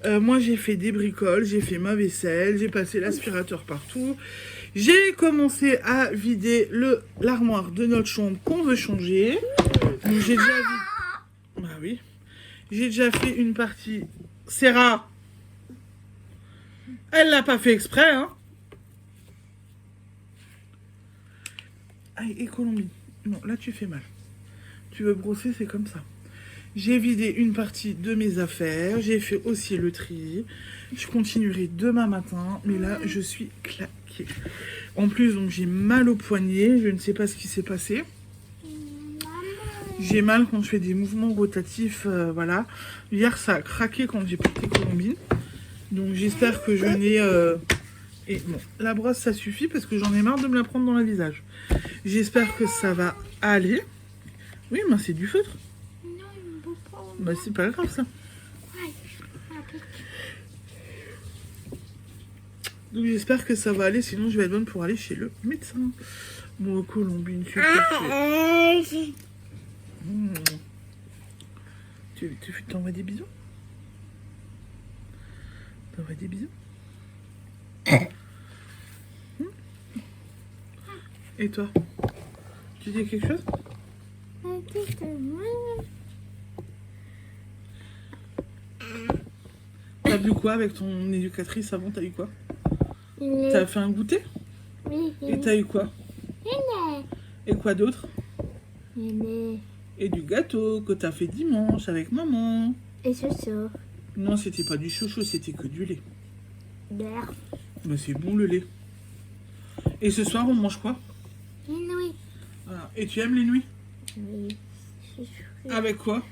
Moi j'ai fait des bricoles, j'ai fait ma vaisselle, j'ai passé l'aspirateur partout. J'ai commencé à vider l'armoire de notre chambre qu'on veut changer. Donc j'ai déjà vu... Bah oui. J'ai déjà fait une partie. Sarah, elle l'a pas fait exprès, hein. Aïe, et Colombie. Non, là tu fais mal. Tu veux brosser, c'est comme ça. J'ai vidé une partie de mes affaires. J'ai fait aussi le tri. Je continuerai demain matin. Mais là, je suis claquée. En plus, donc j'ai mal au poignet. Je ne sais pas ce qui s'est passé. J'ai mal quand je fais des mouvements rotatifs. Voilà. Hier, ça a craqué quand j'ai porté Colombine. Donc j'espère que je n'ai... Et bon, la brosse, ça suffit parce que j'en ai marre de me la prendre dans le visage. J'espère que ça va aller. Oui, mais c'est du feutre. Non, il me bouge pas. Bah, c'est pas grave, ça. Donc j'espère que ça va aller, sinon je vais être bonne pour aller chez le médecin. Bon, Colombine, tu t'envoies des bisous? T'envoies des bisous? Et toi? Tu dis quelque chose? T'as bu quoi avec ton éducatrice avant? T'as eu quoi? T'as fait un goûter? Oui. Et t'as eu quoi? Et quoi d'autre? Et du gâteau que t'as fait dimanche avec maman. Et chocho. Non, c'était pas du chocho, c'était que du lait. D'air. Mais c'est bon le lait. Et ce soir, on mange quoi? Une nuit. Voilà. Et tu aimes les nuits? Oui. Avec quoi?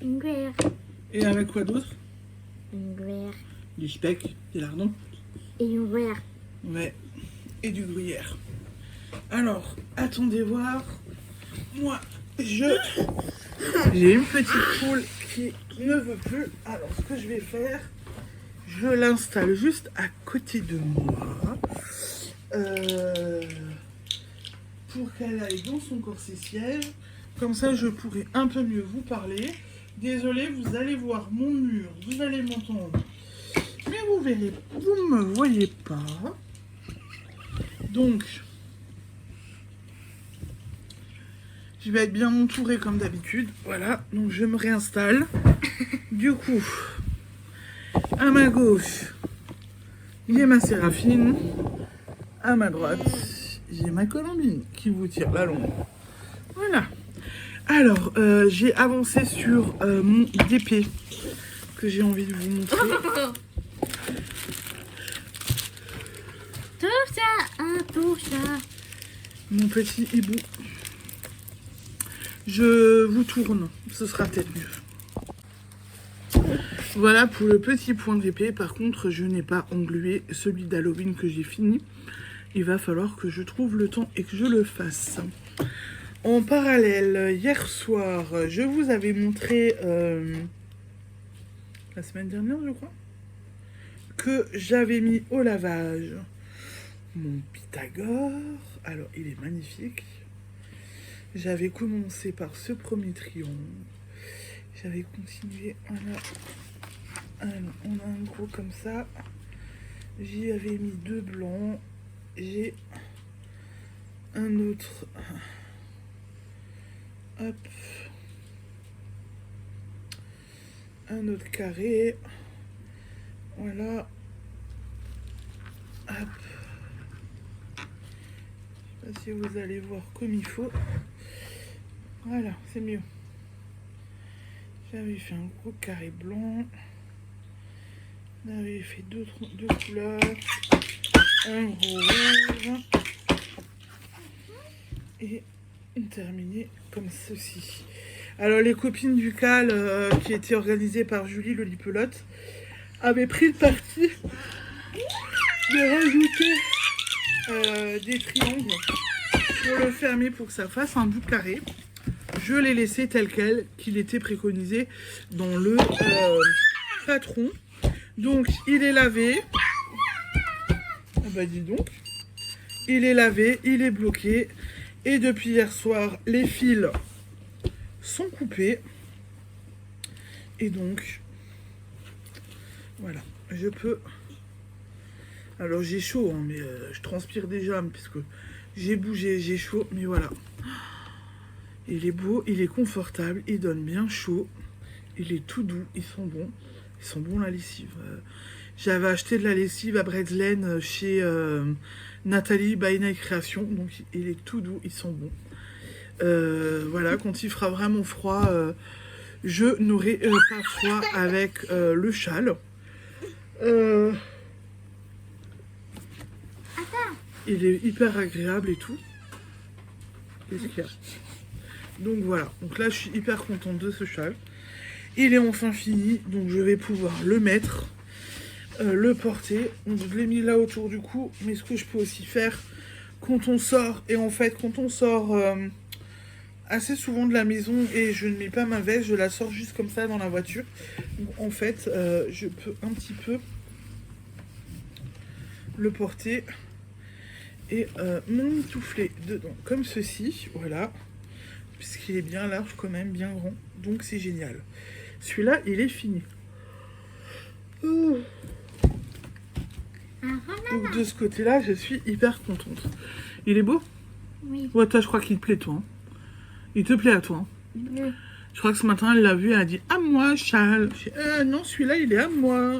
Une guerre. Et avec quoi d'autre? Une guerre. Du speck, des lardons. Et une guerre. Ouais. Et du gruyère. Alors, attendez voir. Moi, j'ai une petite poule qui ne veut plus. Alors, ce que je vais faire, je l'installe juste à côté de moi. Pour qu'elle aille dans son corset siège. Comme ça, je pourrai un peu mieux vous parler. Désolé, vous allez voir mon mur, vous allez m'entendre. Mais vous verrez, vous ne me voyez pas. Donc, je vais être bien entourée comme d'habitude. Voilà, donc je me réinstalle. Du coup, à ma gauche, j'ai ma Séraphine. À ma droite, j'ai ma Colombine qui vous tire la longue. Voilà. Alors, j'ai avancé sur mon DP que j'ai envie de vous montrer. Tout ça. Mon petit hibou. Je vous tourne, ce sera peut-être mieux. Voilà pour le petit point DP. Par contre, je n'ai pas englué celui d'Halloween que j'ai fini. Il va falloir que je trouve le temps et que je le fasse. En parallèle, hier soir, je vous avais montré, la semaine dernière, je crois, que j'avais mis au lavage mon Pythagore. Alors, il est magnifique. J'avais commencé par ce premier triangle. J'avais continué, alors, on a un gros comme ça. J'y avais mis 2 blancs. J'ai un autre... Hop. Un autre carré. Voilà. Hop. Je sais pas si vous allez voir comme il faut. Voilà, c'est mieux. J'avais fait un gros carré blanc. J'avais fait deux couleurs. Un gros rouge. Et terminer comme ceci. Alors les copines du cal qui étaient organisées par Julie Lolipelote avaient pris le parti de rajouter des triangles pour le fermer pour que ça fasse un bout carré. Je l'ai laissé tel quel qu'il était préconisé dans le patron. Donc il est lavé. Ah bah dis donc. Il est lavé, il est bloqué. Et depuis hier soir, les fils sont coupés. Et donc, voilà, je peux... Alors j'ai chaud, hein, mais je transpire déjà, puisque j'ai bougé, j'ai chaud, mais voilà. Il est beau, il est confortable, il donne bien chaud. Il est tout doux, ils sont bons la lessive. J'avais acheté de la lessive à Bredlen chez Nathalie by Night Création, donc il est tout doux, ils sont bons. Voilà, quand il fera vraiment froid, je n'aurai pas froid avec le châle. Il est hyper agréable et tout. Qu'est-ce qu'il y a? Donc voilà, donc là je suis hyper contente de ce châle. Il est enfin fini, donc je vais pouvoir le mettre, le porter. Donc je l'ai mis là autour du cou, mais ce que je peux aussi faire quand on sort, et en fait quand on sort assez souvent de la maison et je ne mets pas ma veste, je la sors juste comme ça dans la voiture. Donc en fait je peux un petit peu le porter et m'emmitoufler dedans comme ceci, voilà, puisqu'il est bien large quand même, bien grand, donc c'est génial. Celui-là il est fini. Donc de ce côté là je suis hyper contente. Il est beau? Oui. Ouais, toi je crois qu'il te plaît toi, hein. Il te plaît à toi, hein. Oui. Je crois que ce matin elle l'a vu, elle a dit à moi Charles. Non, celui-là il est à moi.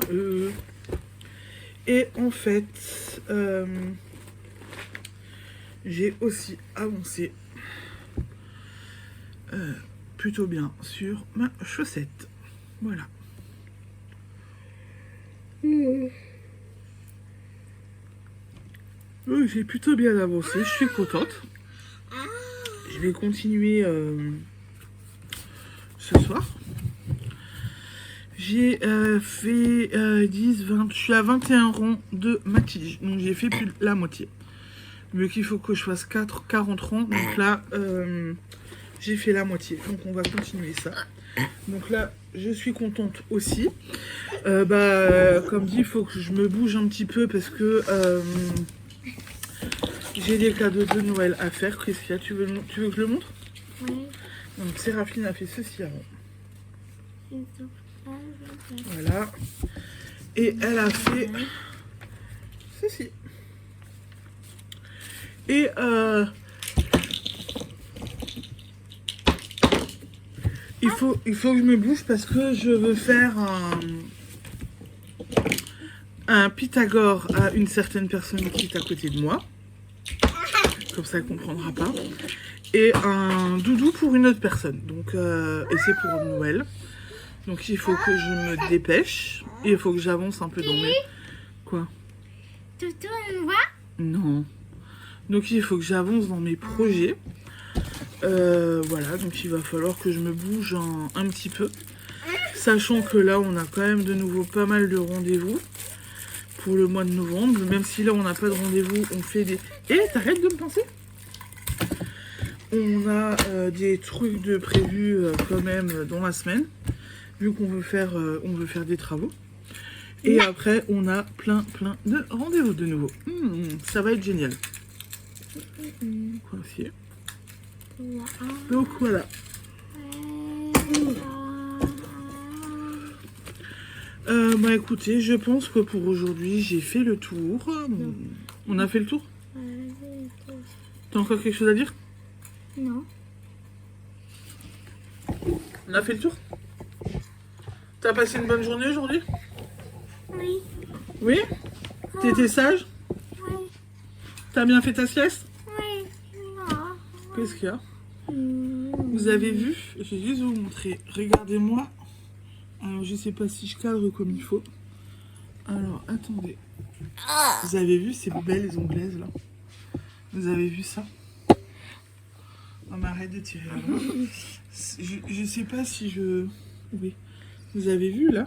Et en fait j'ai aussi avancé plutôt bien sur ma chaussette. Voilà. Oui, j'ai plutôt bien avancé, je suis contente. Je vais continuer ce soir. J'ai fait 10, 20, je suis à 21 ronds de ma tige. Donc j'ai fait plus de la moitié. Vu qu'il faut que je fasse 40 ronds. Donc là, j'ai fait la moitié. Donc on va continuer ça. Donc là, je suis contente aussi. Comme dit, il faut que je me bouge un petit peu parce que j'ai des cadeaux de Noël à faire. Qu'est-ce qu'il y a? Tu veux que je le montre? Oui. Donc Séraphine a fait ceci avant. Voilà. Et elle a fait ceci. Et il faut que je me bouge parce que je veux faire un Pythagore à une certaine personne qui est à côté de moi. Comme ça, elle comprendra pas. Et un doudou pour une autre personne. Donc, et c'est pour Noël. Donc il faut que je me dépêche. Et il faut que j'avance un peu dans mes... Quoi? Toutou, on voit? Non. Donc il faut que j'avance dans mes projets. Voilà, donc il va falloir que je me bouge un petit peu. Sachant que là, on a quand même de nouveau pas mal de rendez-vous pour le mois de novembre. Même si là, on n'a pas de rendez-vous, on fait des... t'arrêtes de me penser? On a des trucs de prévus quand même dans la semaine. Vu qu'on veut faire, des travaux. Et après, on a plein de rendez-vous de nouveau. Ça va être génial. Coincier. Donc voilà. Écoutez, je pense que pour aujourd'hui, j'ai fait le tour. On a fait le tour? T'as encore quelque chose à dire? Non. On a fait le tour? T'as passé une bonne journée aujourd'hui? Oui. Oui? T'étais sage? Oui. T'as bien fait ta sieste? Oui. Non. Qu'est-ce qu'il y a? Vous avez vu? Je vais juste vous montrer. Regardez-moi. Alors, je sais pas si je cadre comme il faut. Alors, attendez. Vous avez vu ces belles onglaises là? Vous avez vu ça? On m'arrête de tirer là. Je sais pas si je... Oui. Vous avez vu là?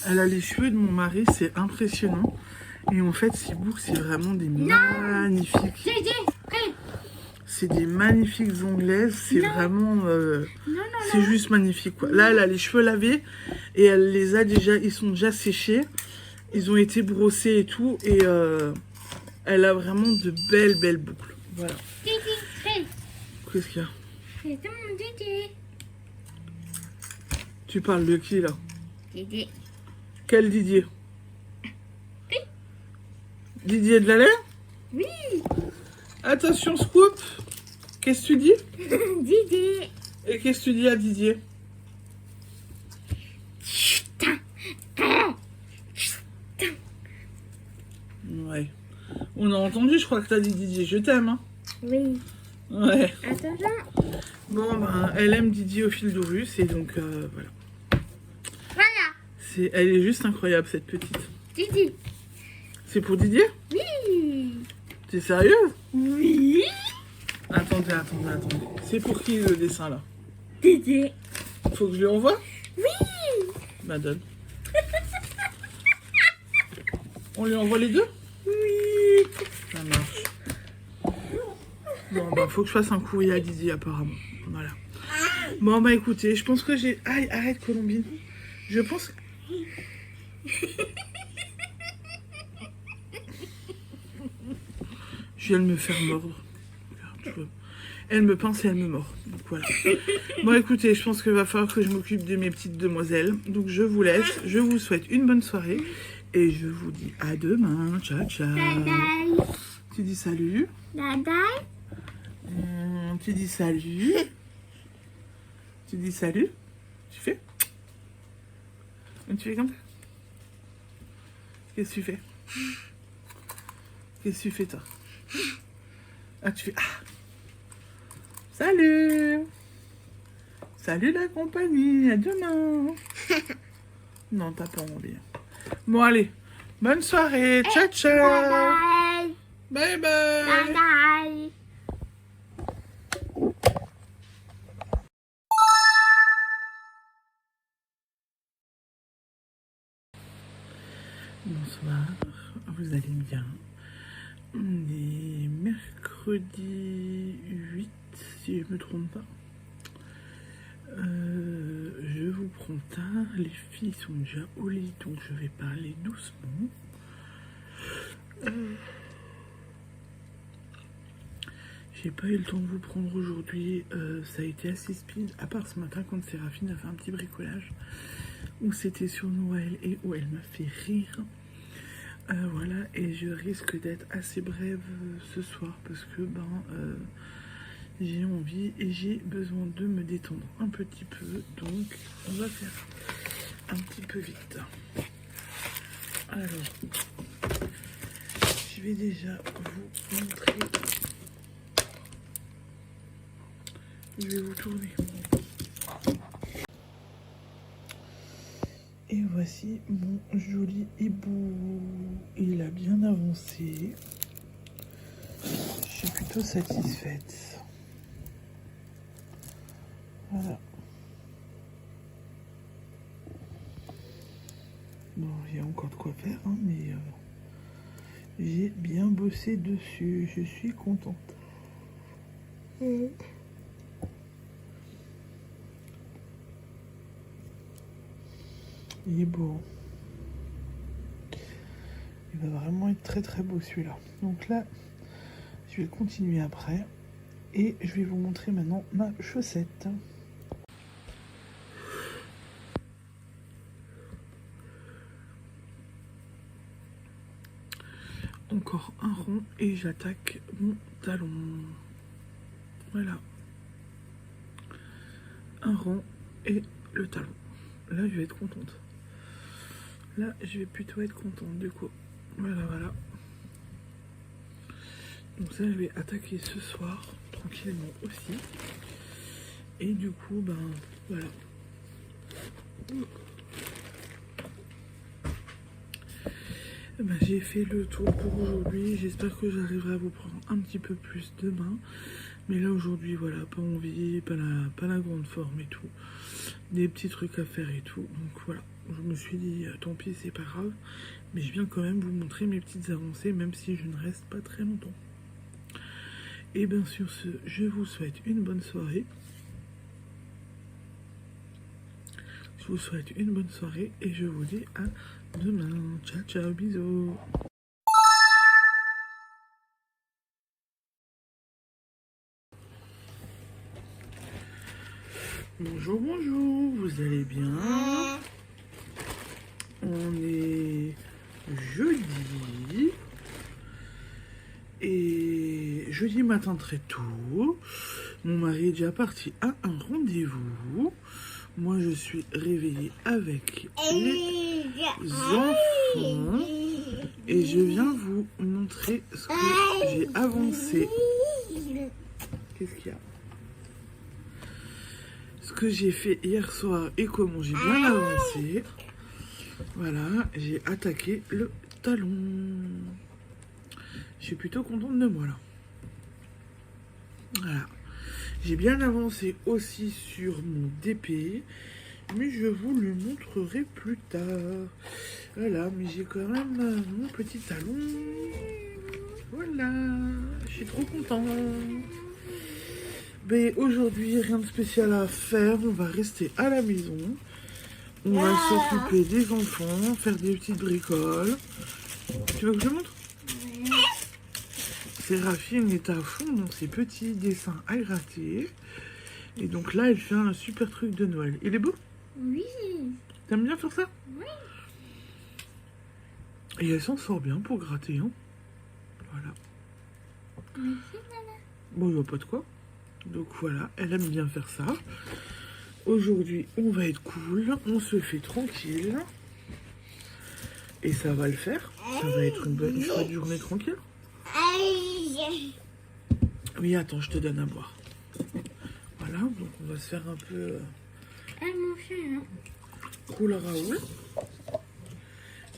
Elle a les cheveux de mon mari, c'est impressionnant. Et en fait, ces boucles, c'est vraiment des magnifiques. C'est des magnifiques anglaises. C'est vraiment... c'est juste magnifique, quoi. Là, elle a les cheveux lavés et elle les a déjà... Ils sont déjà séchés. Ils ont été brossés et tout. Et elle a vraiment de belles boucles. Voilà. Qu'est-ce qu'il y a? C'est mon Didier. Tu parles de qui, là? Didier. Quel Didier? Didier de la laine? Oui. Attention, Scoop. Qu'est-ce que tu dis? Didier. Et qu'est-ce que tu dis à Didier? Ouais. On a entendu, je crois que t'as dit Didier, je t'aime, hein? Oui. Ouais. Attention. Bon, ben, elle aime Didier au fil de russe et donc, voilà. Voilà. Elle est juste incroyable, cette petite. Didier. C'est pour Didier? Oui. T'es sérieuse? Oui. Attendez. C'est pour qui le dessin, là? Didier. Faut que je lui envoie? Oui. Bah, donne. On lui envoie les deux? Oui. Ça marche. Bon, bah, faut que je fasse un courrier à Didier, apparemment. Voilà. Bon, bah, écoutez, je pense que j'ai... Aïe, arrête, Colombine. Je pense que... Je viens de me faire mordre. Tu vois. Elle me pince et elle me mord. Donc, voilà. Bon, écoutez, je pense qu'il va falloir que je m'occupe de mes petites demoiselles. Donc, je vous laisse. Je vous souhaite une bonne soirée. Et je vous dis à demain. Ciao, ciao. Bye. Tu dis salut. Bye. Tu dis salut. Tu dis salut. Tu fais? Tu fais comme ça? Qu'est-ce que tu fais? Qu'est-ce que tu fais, toi? Ah, tu fais... Ah! Salut! Salut la compagnie, à demain! Non, t'as pas envie. Bon, allez. Bonne soirée. Ciao, ciao! Bye. Bye, bye! Bye. Bonsoir, vous allez bien? On est mercredi 8, si je me trompe pas. Je vous prends tard, les filles sont déjà au lit, donc je vais parler doucement. J'ai pas eu le temps de vous prendre aujourd'hui, ça a été assez speed, à part ce matin quand Séraphine a fait un petit bricolage, où c'était sur Noël et où elle m'a fait rire. Voilà, et je risque d'être assez brève ce soir parce que j'ai envie et j'ai besoin de me détendre un petit peu, donc on va faire un petit peu vite. Alors, je vais déjà vous montrer. Je vais vous tourner. Et voici mon joli hibou. Il a bien avancé. Je suis plutôt satisfaite. Voilà. Bon, il y a encore de quoi faire, hein, mais j'ai bien bossé dessus. Je suis contente. Il est beau. Il va vraiment être très très beau celui-là. Donc là, je vais le continuer après. Et je vais vous montrer maintenant ma chaussette. Encore un rond et j'attaque mon talon. Voilà. Un rond et le talon. Là, je vais être contente. Là, je vais plutôt être contente du coup. Voilà. Donc ça, je vais attaquer ce soir, tranquillement aussi. Et du coup, voilà. Eh ben, j'ai fait le tour pour aujourd'hui. J'espère que j'arriverai à vous prendre un petit peu plus demain. Mais là aujourd'hui, voilà, pas envie, pas la grande forme et tout. Des petits trucs à faire et tout. Donc voilà, je me suis dit, tant pis, c'est pas grave. Mais je viens quand même vous montrer mes petites avancées, même si je ne reste pas très longtemps. Et bien sur ce, je vous souhaite une bonne soirée. Je vous souhaite une bonne soirée et je vous dis à demain. Ciao, ciao, bisous. Bonjour, bonjour, vous allez bien? On est jeudi. Et jeudi matin très tôt. Mon mari est déjà parti à un rendez-vous. Moi, je suis réveillée avec les enfants. Et je viens vous montrer ce que j'ai avancé. Qu'est-ce qu'il y a? Ce que j'ai fait hier soir et comment j'ai bien avancé. Voilà, j'ai attaqué le talon. Je suis plutôt contente de moi là. Voilà. J'ai bien avancé aussi sur mon DP. Mais je vous le montrerai plus tard. Voilà, mais j'ai quand même mon petit talon. Voilà, je suis trop contente. Mais aujourd'hui, rien de spécial à faire. On va rester à la maison. On va s'occuper des enfants, faire des petites bricoles. Tu veux que je te montre? Séraphine est à fond dans ses petits dessins à gratter. Et donc là, elle fait un super truc de Noël. Il est beau? Oui. T'aimes bien faire ça? Oui. Et elle s'en sort bien pour gratter, hein. Voilà. Merci, Nana. Bon, il n'y a pas de quoi. Donc voilà, elle aime bien faire ça. Aujourd'hui, on va être cool. On se fait tranquille. Et ça va le faire. Ça va être une bonne journée tranquille. Oui, attends, je te donne à boire. Voilà, donc on va se faire un peu Mon chien. cool Raoul.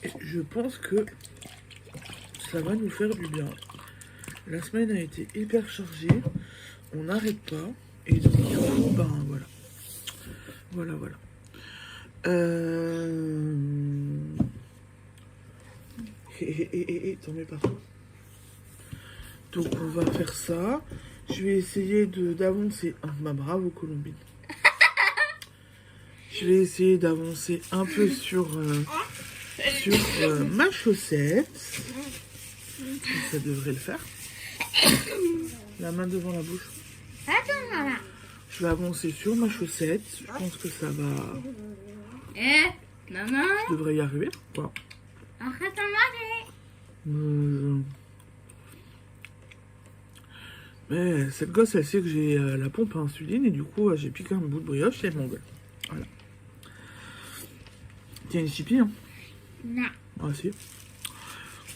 Et je pense que ça va nous faire du bien. La semaine a été hyper chargée. On n'arrête pas. Et donc, du coup, ben voilà. Voilà. T'en mets partout. Donc on va faire ça. Je vais essayer d'avancer. Ah, ma bravo Colombine. Je vais essayer d'avancer un peu sur ma chaussette. Ça devrait le faire. La main devant la bouche. Attends, Nana. Je vais avancer sur ma chaussette. Je pense que ça va. Maman. Je devrais y arriver. Quoi. Arrête de manger. Mais cette gosse, elle sait que j'ai la pompe à insuline et du coup, j'ai piqué un bout de brioche et elle m'engueule. Voilà. Tiens, une chipie, hein? Non. Ah, si.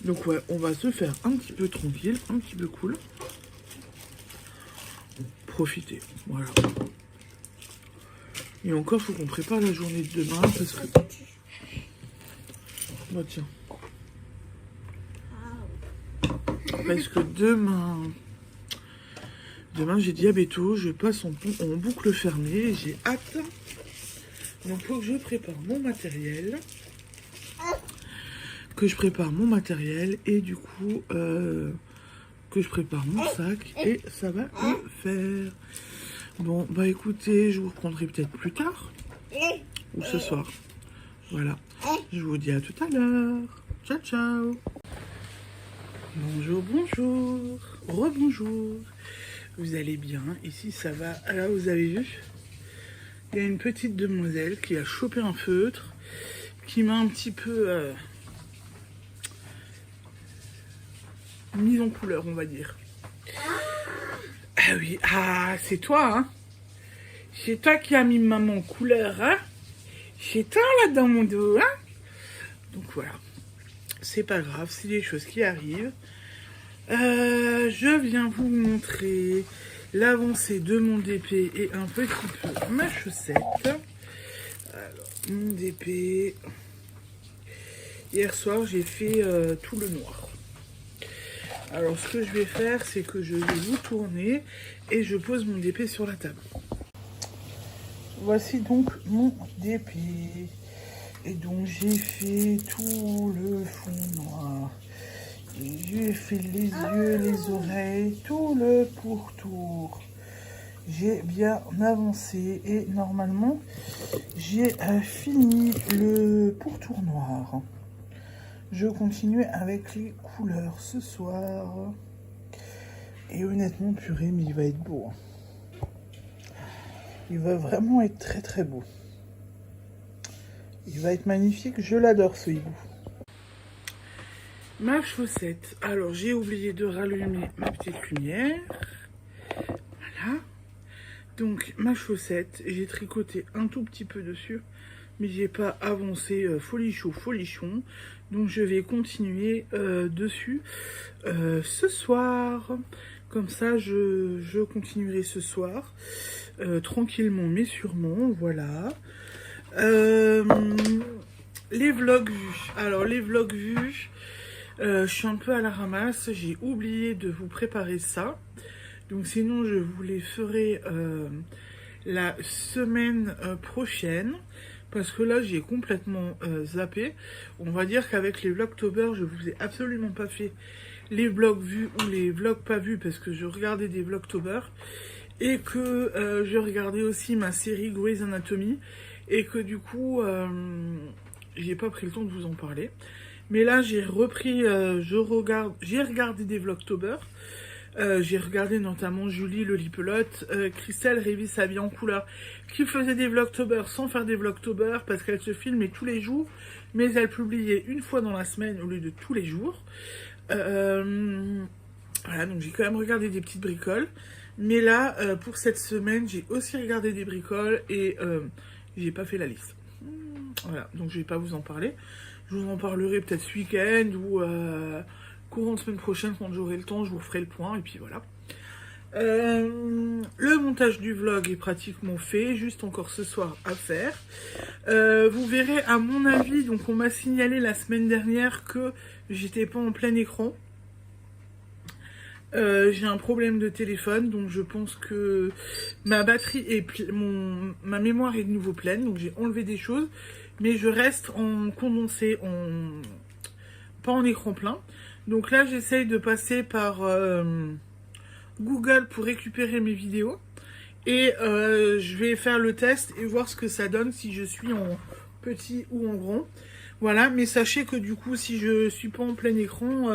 Donc, ouais, on va se faire un petit peu tranquille, un petit peu cool. Profiter. Voilà. Et encore, faut qu'on prépare la journée de demain parce que. Bah, tiens. Parce que demain, j'ai diabéto, je passe en boucle fermée, j'ai hâte. Donc faut que je prépare mon matériel. Et du coup, que je prépare mon sac et ça va le faire. Bon, bah écoutez, je vous reprendrai peut-être plus tard. Ou ce soir. Voilà. Je vous dis à tout à l'heure. Ciao, ciao. Bonjour, bonjour. Rebonjour. Vous allez bien? Ici, ça va. Là, vous avez vu? Il y a une petite demoiselle qui a chopé un feutre, qui m'a un petit peu mise en couleur, on va dire. Ah oui, ah, c'est toi, hein? C'est toi qui as mis maman en couleur, hein? C'est toi, là, dans mon dos, hein? Donc, voilà. C'est pas grave, c'est des choses qui arrivent. Je viens vous montrer l'avancée de mon DP et un petit peu ma chaussette. Alors, mon DP. Hier soir, j'ai fait tout le noir. Alors, ce que je vais faire, c'est que je vais vous tourner et je pose mon DP sur la table. Voici donc mon DP. Et donc, j'ai fait tout le fond noir. J'ai fait les yeux, les oreilles, tout le pourtour. J'ai bien avancé et normalement, j'ai fini le pourtour noir. Je continue avec les couleurs ce soir. Et honnêtement, purée, mais il va être beau. Il va vraiment être très très beau. Il va être magnifique, je l'adore ce hibou. Ma chaussette. Alors, j'ai oublié de rallumer ma petite lumière. Voilà. Donc, ma chaussette, j'ai tricoté un tout petit peu dessus, mais j'ai pas avancé folichon. Donc, je vais continuer dessus ce soir. Comme ça, je continuerai ce soir, tranquillement mais sûrement, voilà. Les vlogs vus. Alors, les vlogs vus, je suis un peu à la ramasse, j'ai oublié de vous préparer ça. Donc sinon, je vous les ferai la semaine prochaine. Parce que là, j'ai complètement zappé. On va dire qu'avec les Vlogtober, je vous ai absolument pas fait les vlogs vus ou les vlogs pas vus. Parce que je regardais des Vlogtober. Et que je regardais aussi ma série Grey's Anatomy. Et que du coup, j'ai pas pris le temps de vous en parler. Mais là, j'ai repris, j'ai regardé des Vlogtober. J'ai regardé notamment Julie Lolipelote, Christelle Révis Habillée en couleur, qui faisait des Vlogtober sans faire des Vlogtober parce qu'elle se filmait tous les jours, mais elle publiait une fois dans la semaine au lieu de tous les jours. Voilà, donc j'ai quand même regardé des petites bricoles. Mais là, pour cette semaine, j'ai aussi regardé des bricoles et j'ai pas fait la liste. Voilà, donc je vais pas vous en parler. Je vous en parlerai peut-être ce week-end ou courant de semaine prochaine quand j'aurai le temps, je vous ferai le point et puis voilà. Le montage du vlog est pratiquement fait, juste encore ce soir à faire. Vous verrez à mon avis, donc on m'a signalé la semaine dernière que j'étais pas en plein écran. J'ai un problème de téléphone, donc je pense que ma batterie est ma mémoire est de nouveau pleine, donc j'ai enlevé des choses, mais je reste en condensé, pas en écran plein. Donc là, j'essaye de passer par Google pour récupérer mes vidéos. Et je vais faire le test et voir ce que ça donne si je suis en petit ou en grand. Voilà, mais sachez que du coup, si je suis pas en plein écran,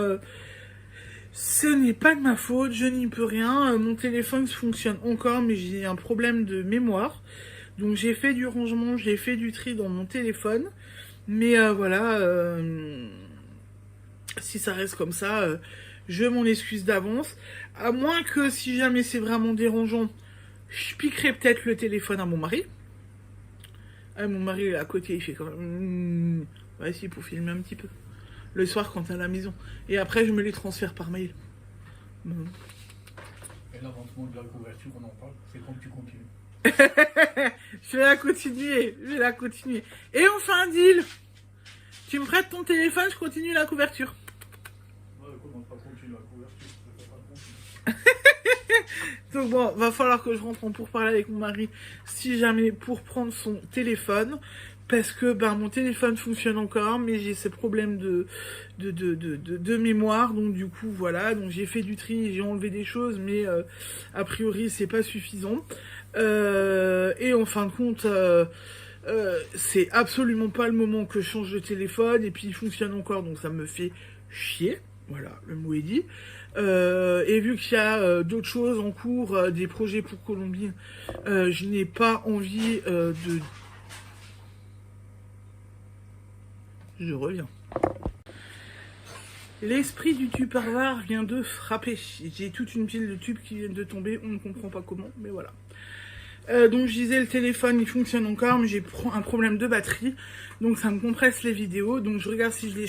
ce n'est pas de ma faute, je n'y peux rien. Mon téléphone fonctionne encore, mais j'ai un problème de mémoire. Donc j'ai fait du rangement, j'ai fait du tri dans mon téléphone. Mais voilà... si ça reste comme ça, je m'en excuse d'avance. À moins que si jamais c'est vraiment dérangeant, je piquerai peut-être le téléphone à mon mari. Mon mari est à côté, il fait quand même... Ouais, si, pour filmer un petit peu. Le soir quand t'es à la maison. Et après, je me les transfère par mail. Et l'avancement de la couverture, on en parle, c'est quand tu continues. Je vais la continuer. Et on fait un deal. Tu me prêtes ton téléphone, je continue la couverture. Comment pas continuer la couverture? Donc bon, va falloir que je rentre en pourparlers avec mon mari, si jamais, pour prendre son téléphone, parce que mon téléphone fonctionne encore, mais j'ai ces problèmes de mémoire, donc du coup voilà, donc j'ai fait du tri, j'ai enlevé des choses, mais a priori c'est pas suffisant. Et en fin de compte, c'est absolument pas le moment que je change de téléphone, et puis il fonctionne encore, donc ça me fait chier. Voilà, le mot est dit. Et vu qu'il y a d'autres choses en cours, des projets pour Colombine, je n'ai pas envie de... Je reviens. L'esprit du tupperware vient de frapper. J'ai toute une pile de tubes qui viennent de tomber, on ne comprend pas comment, mais voilà. Donc je disais, le téléphone il fonctionne encore, mais j'ai un problème de batterie, donc ça me compresse les vidéos, donc je regarde si je les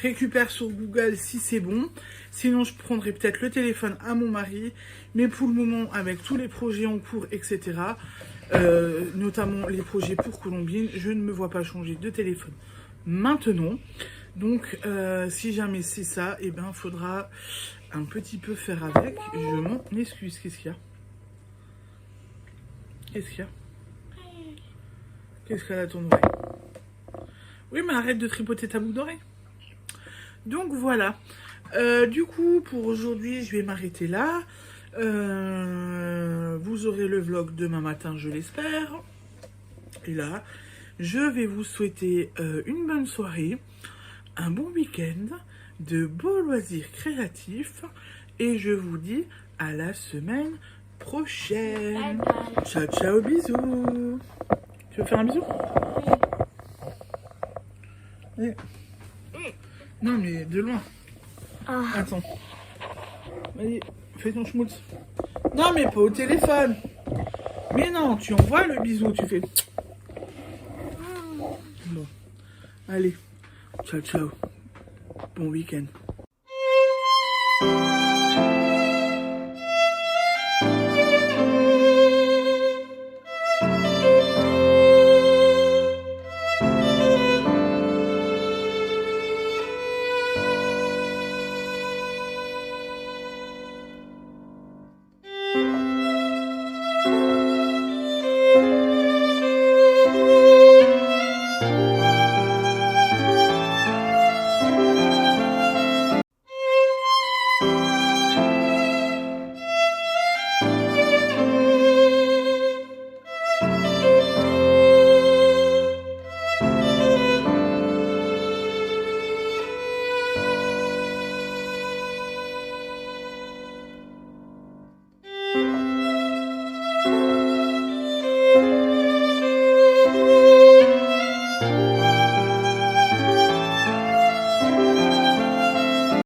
récupère sur Google si c'est bon. Sinon je prendrai peut-être le téléphone à mon mari, mais pour le moment avec tous les projets en cours, etc., notamment les projets pour Colombine, je ne me vois pas changer de téléphone maintenant. Donc, si jamais c'est ça, eh ben, faudra un petit peu faire avec. Je m'en excuse. Qu'est-ce qu'il y a? Qu'est-ce qu'il y a? Qu'est-ce qu'elle a ton oreille? Oui, mais arrête de tripoter ta boucle d'oreille. Donc, voilà. Du coup, pour aujourd'hui, je vais m'arrêter là. Vous aurez le vlog demain matin, je l'espère. Et là, je vais vous souhaiter une bonne soirée, un bon week-end, de beaux loisirs créatifs. Et je vous dis à la semaine prochaine. Bye bye. Ciao, ciao, bisous. Tu veux faire un bisou? Oui. Non, mais de loin. Ah. Attends. Vas-y, fais ton schmoutz. Non, mais pas au téléphone. Mais non, tu envoies le bisou, tu fais. Bon. Allez. Ciao, ciao. Bon week-end.